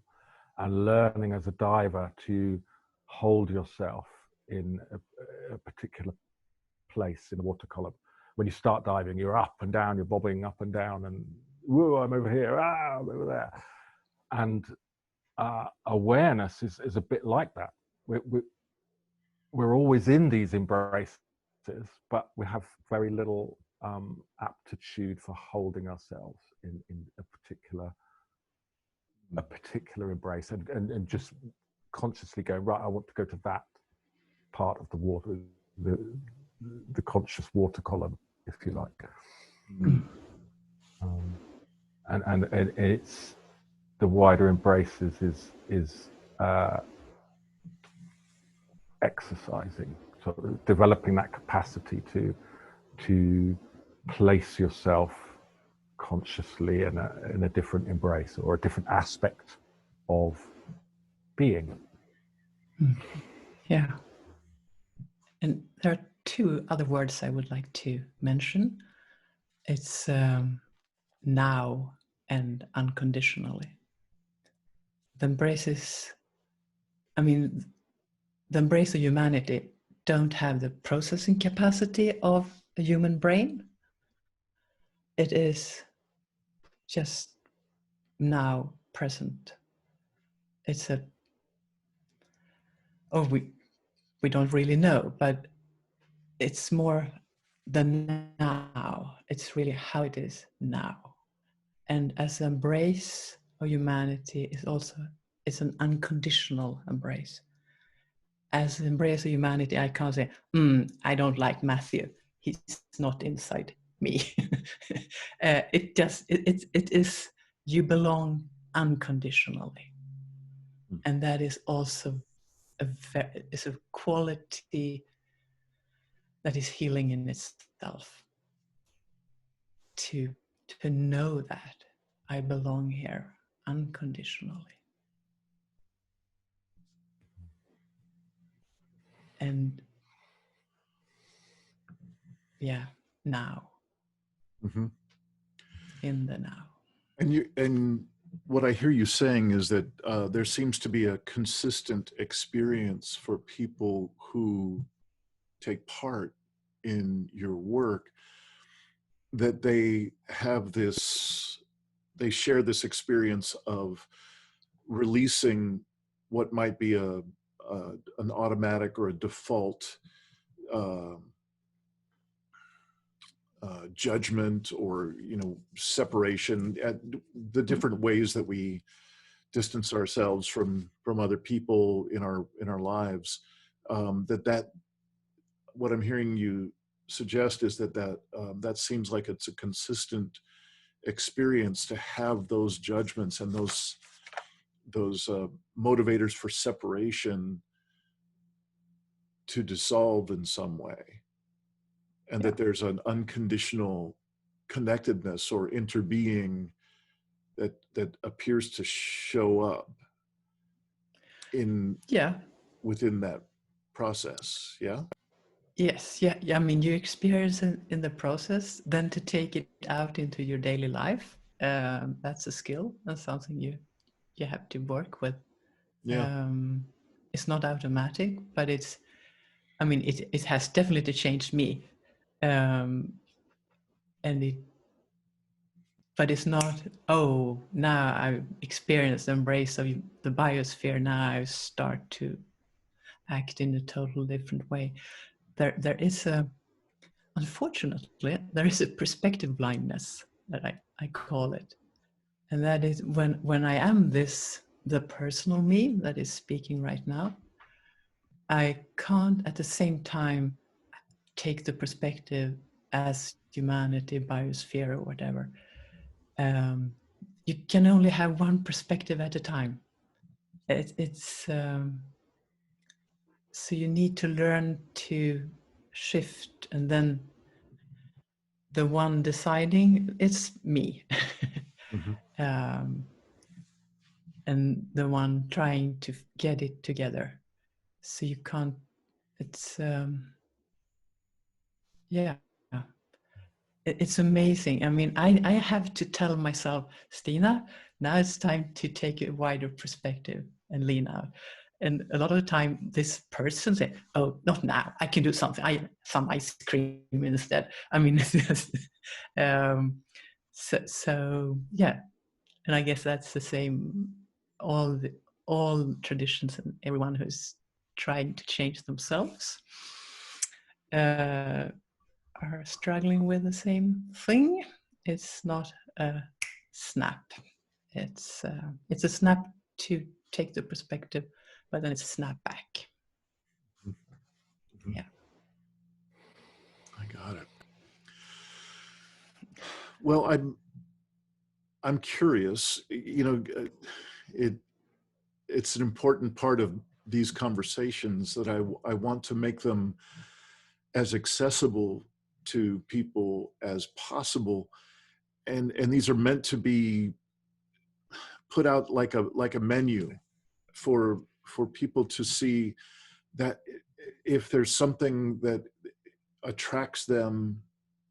and learning as a diver to hold yourself in a particular place in the water column. When you start diving, you're up and down, you're bobbing up and down, and whoa, I'm over here, I'm over there. And awareness is a bit like that. We're always in these embraces, but we have very little aptitude for holding ourselves in a particular embrace, and just consciously going, right, I want to go to that part of the water, the conscious water column, if you like. And it's the wider embraces is exercising, so developing that capacity to place yourself consciously in a different embrace or a different aspect of being. Yeah. And there are two other words I would like to mention. It's now and unconditionally. The embraces, the embrace of humanity don't have the processing capacity of a human brain. It is just now present. It's we don't really know, but it's more than now. It's really how it is now. And as an embrace of humanity it's an unconditional embrace. As an embrace of humanity, I can't say, I don't like Matthew. He's not inside me. It is, you belong unconditionally. And that is also a quality that is healing in itself. To know that I belong here unconditionally. And now. Mm-hmm. In the now. And what I hear you saying is that there seems to be a consistent experience for people who take part in your work, that they share this experience of releasing what might be an automatic or a default judgment or separation, at the different ways that we distance ourselves from other people in our lives. That what I'm hearing you suggest is that seems like it's a consistent experience to have those judgments and those motivators for separation to dissolve in some way, and that there's an unconditional connectedness or interbeing that appears to show up within that process. Yes. I mean, you experience it in the process, then to take it out into your daily life, that's a skill and something you have to work with. It's not automatic, but it has definitely changed me. But it's not, now I experience the embrace of the biosphere, now I start to act in a total different way. There is unfortunately, there is a perspective blindness that I call it. And that is when I am the personal me that is speaking right now, I can't at the same time take the perspective as humanity, biosphere, or whatever. You can only have one perspective at a time. So you need to learn to shift, and then the one deciding, it's me. And the one trying to get it together. So you can't, Yeah. It's amazing. I mean, I have to tell myself, Stina, now it's time to take a wider perspective and lean out. And a lot of the time, this person say, "Oh, not now. I can do something. Some ice cream instead." I mean, it's just, so yeah. And I guess that's the same. All traditions and everyone who's trying to change themselves are struggling with the same thing. It's not a snap. It's a snap to take the perspective, but then it's a snap back. Mm-hmm. Yeah. I got it. Well, I'm curious. You know, it's an important part of these conversations that I want to make them as accessible to people as possible, and these are meant to be put out like a menu for people to see that if there's something that attracts them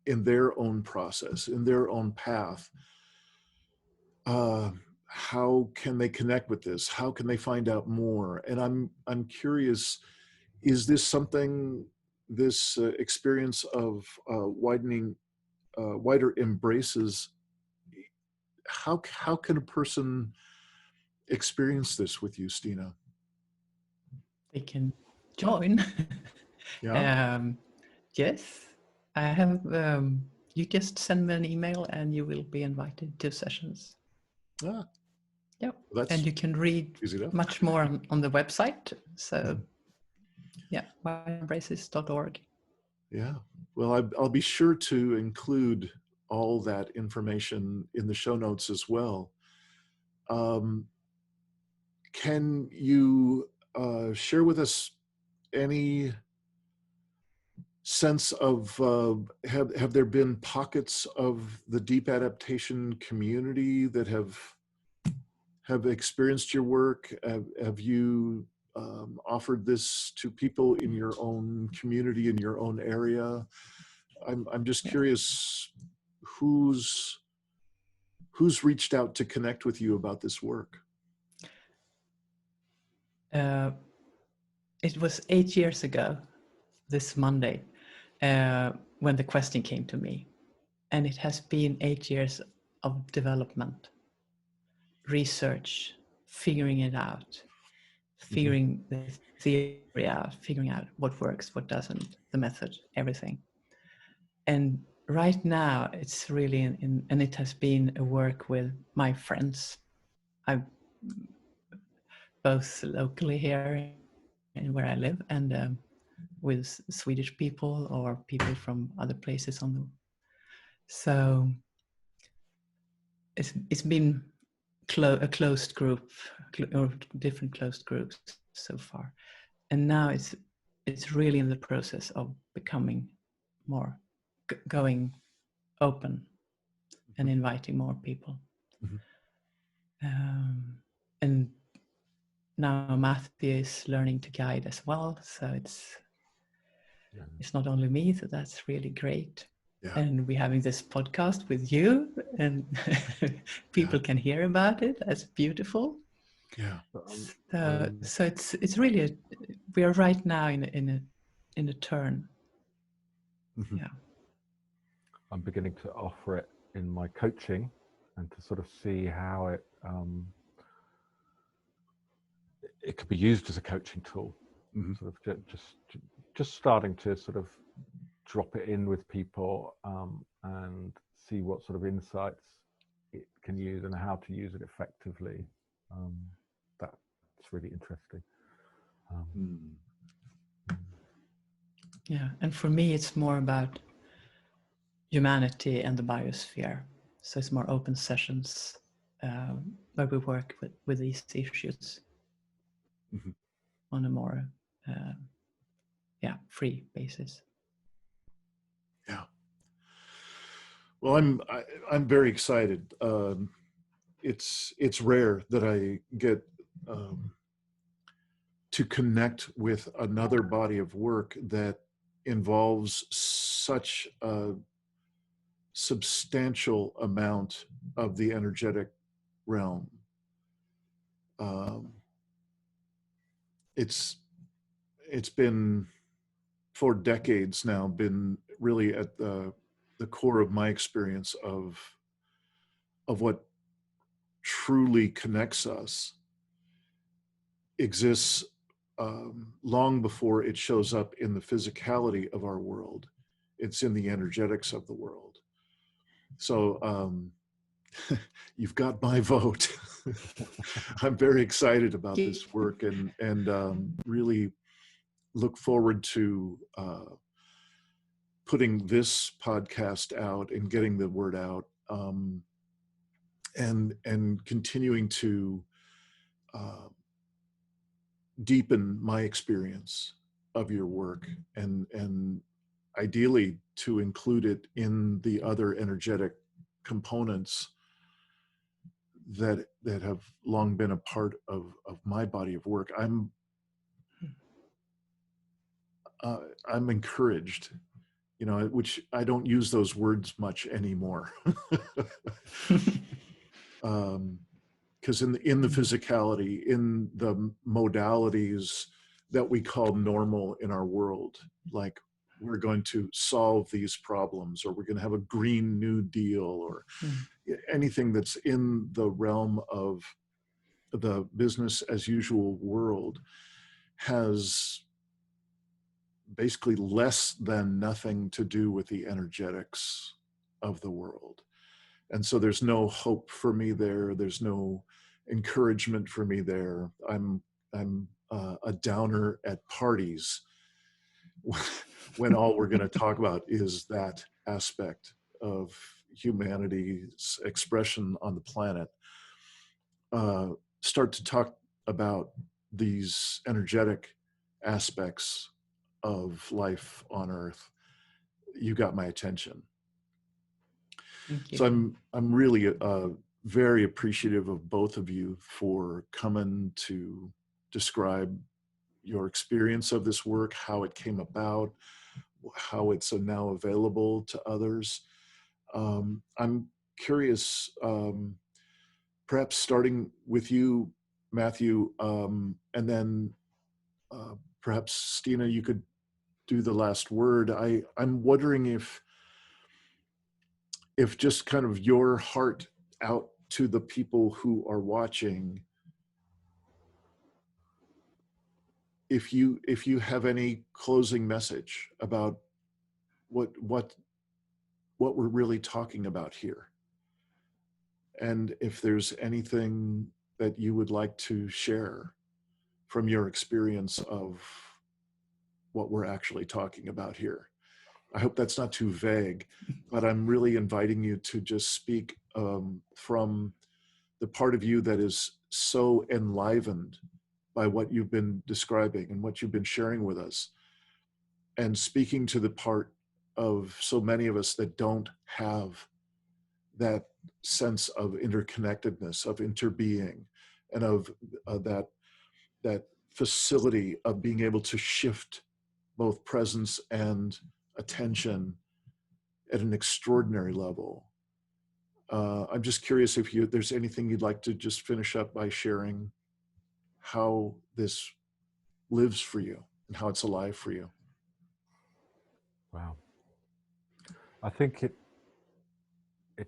in their own process, in their own path, how can they connect with this? How can they find out more? And I'm curious, is this something, this experience of wider embraces, how can a person experience this with you, Stina? They can join. Yeah. Yes, I have. You just send me an email and you will be invited to sessions. Ah, Yep. well, that's and you can read easy enough. much more on the website. So yeah, wideembraces.org. Yeah. Well, I'll be sure to include all that information in the show notes as well. Can you share with us any sense of have there been pockets of the deep adaptation community that have experienced your work? Have you offered this to people in your own community, in your own area? I'm just curious who's reached out to connect with you about this work. It was 8 years ago this Monday when the question came to me, and it has been 8 years of development, research, figuring it out, figuring the theory out, figuring out what works, what doesn't, the method, everything. And right now it's really and it has been a work with my friends. I both locally here and where I live, and with Swedish people or people from other places on the. So it's been a closed group or different closed groups so far, and now it's really in the process of becoming more going open and inviting more people. And now Matthew is learning to guide as well, so it's not only me, so that's really great. Yeah. And we're having this podcast with you, and people can hear about it. That's beautiful. Yeah. So it's really we are right now in a turn. Yeah. I'm beginning to offer it in my coaching and to sort of see how it could be used as a coaching tool. Sort of just starting to sort of drop it in with people and see what sort of insights it can use and how to use it effectively. That's really interesting. Yeah, and for me, it's more about humanity and the biosphere. So it's more open sessions where we work with these issues on a more free basis. Yeah. Well, I'm very excited. It's rare that I get to connect with another body of work that involves such a substantial amount of the energetic realm. Um, it's been for decades now been really at the core of my experience of what truly connects us exists long before it shows up in the physicality of our world. It's in the energetics of the world. So you've got my vote. I'm very excited about this work and really look forward to putting this podcast out and getting the word out, and continuing to deepen my experience of your work, and ideally to include it in the other energetic components that have long been a part of my body of work. I'm encouraged, which I don't use those words much anymore. Because in the physicality, in the modalities that we call normal in our world, like we're going to solve these problems, or we're going to have a Green New Deal, or anything that's in the realm of the business as usual world, has basically less than nothing to do with the energetics of the world. And so there's no hope for me there. There's no encouragement for me there. I'm a downer at parties when all we're going to talk about is that aspect of humanity's expression on the planet. Start to talk about these energetic aspects of life on Earth, you got my attention. So I'm really very appreciative of both of you for coming to describe your experience of this work, how it came about, how it's now available to others. I'm curious, perhaps starting with you, Matthew, and then perhaps Stina, you could do the last word. I'm wondering if just kind of your heart out to the people who are watching, if you have any closing message about what we're really talking about here, and if there's anything that you would like to share from your experience of what we're actually talking about here. I hope that's not too vague, but I'm really inviting you to just speak from the part of you that is so enlivened by what you've been describing and what you've been sharing with us, and speaking to the part of so many of us that don't have that sense of interconnectedness, of interbeing, and of that facility of being able to shift both presence and attention at an extraordinary level. I'm just curious if there's anything you'd like to just finish up by sharing how this lives for you and how it's alive for you. Wow. I think it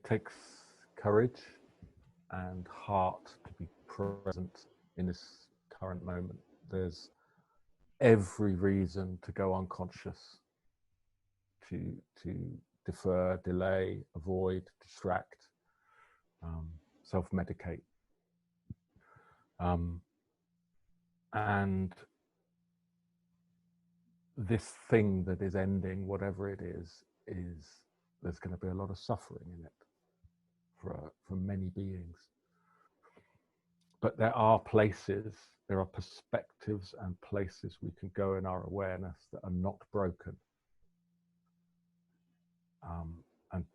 takes courage and heart to be present in this current moment. There's every reason to go unconscious, to defer, delay, avoid, distract, self-medicate. And this thing that is ending, whatever it is there's going to be a lot of suffering in it for many beings. But there are places, there are perspectives and places we can go in our awareness that are not broken. And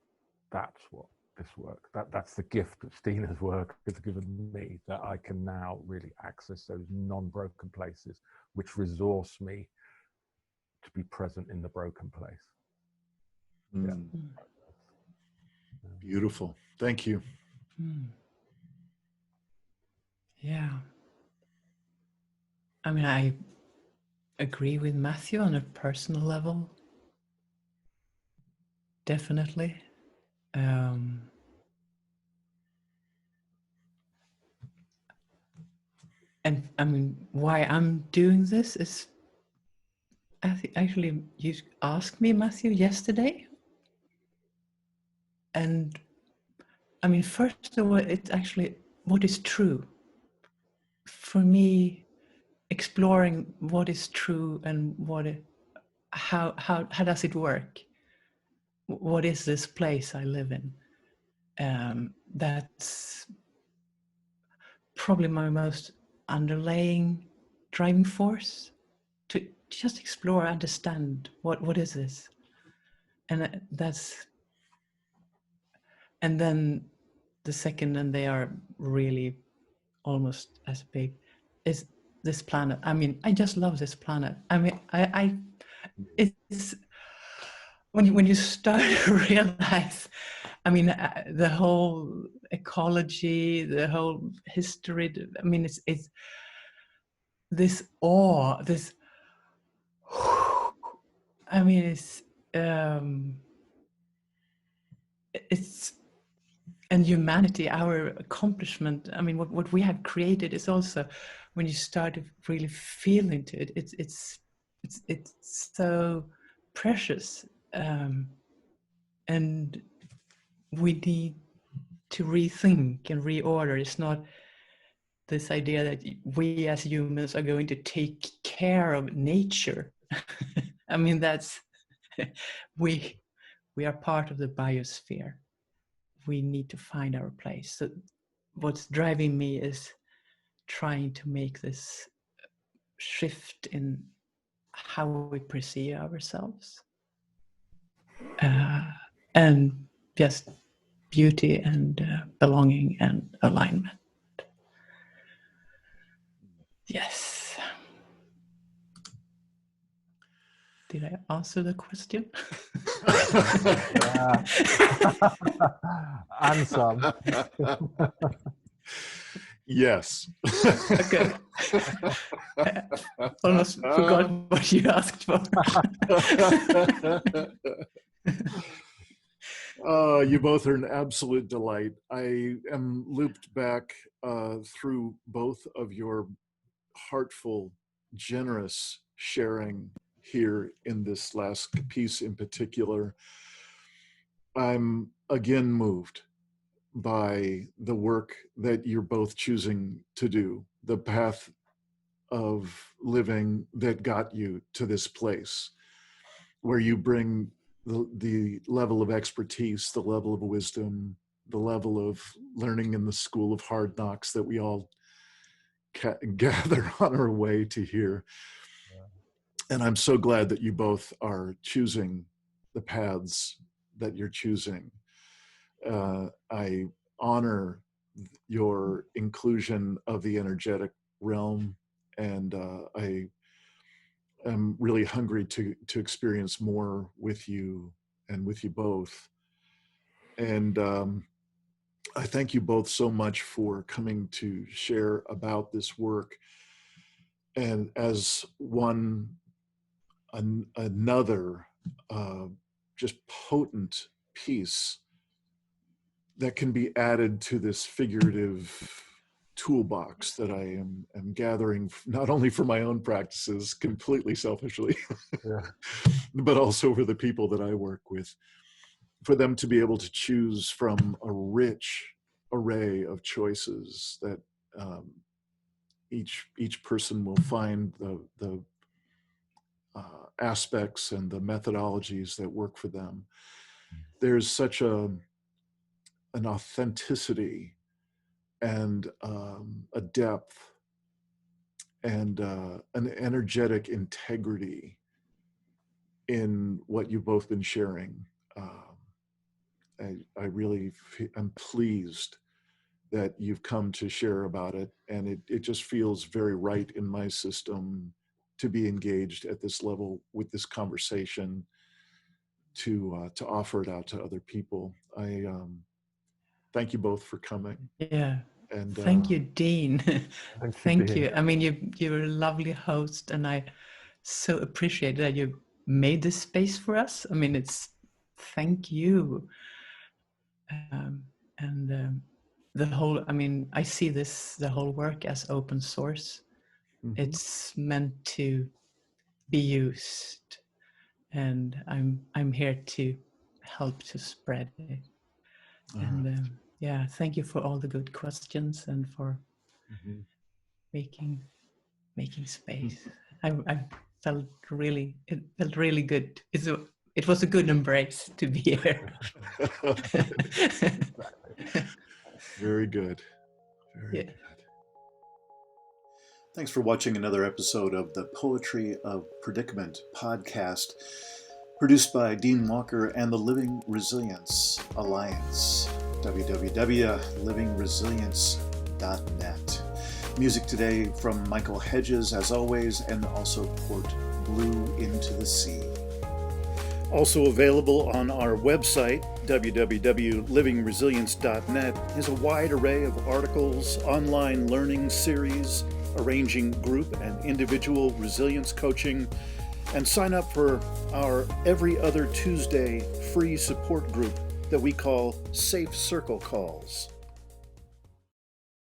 that's what this work, that's the gift that Stina's work has given me, that I can now really access those non-broken places, which resource me to be present in the broken place. Mm. Beautiful. Thank you. Yeah. I mean, I agree with Matthew on a personal level. Definitely. And I mean, why I'm doing this is, I think actually you asked me, Matthew, yesterday. And I mean, first of all, it's actually what is true. For me, exploring what is true and how does it work? What is this place I live in? That's probably my most underlying driving force, to just explore, understand what is this, and and then the second, and they are really almost as big, is this planet. I mean, I just love this planet. I mean, it's when you start to realize, I mean, the whole ecology, the whole history. I mean, it's this awe, this. I mean, it's and humanity, our accomplishment. I mean, what we have created is also, when you start to really feel into it, it's so precious, and we need to rethink and reorder. It's not this idea that we as humans are going to take care of nature. I mean, that's we are part of the biosphere. We need to find our place. So what's driving me is trying to make this shift in how we perceive ourselves, and just beauty and belonging and alignment. Yes. Did I answer the question? And some. Yes. Okay. I almost forgot what you asked for. You both are an absolute delight. I am looped back through both of your heartful, generous sharing here in this last piece in particular. I'm again moved by the work that you're both choosing to do, the path of living that got you to this place, where you bring the level of expertise, the level of wisdom, the level of learning in the school of hard knocks that we all gather on our way to here. And I'm so glad that you both are choosing the paths that you're choosing. I honor your inclusion of the energetic realm, and I am really hungry to experience more with you and with you both. And I thank you both so much for coming to share about this work. And as another just potent piece that can be added to this figurative toolbox that I am gathering, not only for my own practices, completely selfishly, but also for the people that I work with, for them to be able to choose from a rich array of choices that each person will find the aspects and the methodologies that work for them. There's such an authenticity and a depth and an energetic integrity in what you've both been sharing. I really am pleased that you've come to share about it, and it just feels very right in my system to be engaged at this level with this conversation, to offer it out to other people. I thank you both for coming. Yeah. And Thank you, Dean. Thank Dean. you. I mean, you're a lovely host, and I so appreciate that you made this space for us. I mean, thank you. The whole, I mean, I see the whole work as open source. Mm-hmm. It's meant to be used, and I'm here to help to spread it. And yeah, thank you for all the good questions and for making space. I felt it felt really good. It was a good embrace to be here. Very good. Very good. Thanks for watching another episode of the Poetry of Predicament podcast, produced by Dean Walker and the Living Resilience Alliance, www.livingresilience.net. Music today from Michael Hedges, as always, and also Port Blue Into the Sea. Also available on our website, www.livingresilience.net, is a wide array of articles, online learning series, arranging group and individual resilience coaching, and sign up for our every other Tuesday free support group that we call Safe Circle Calls.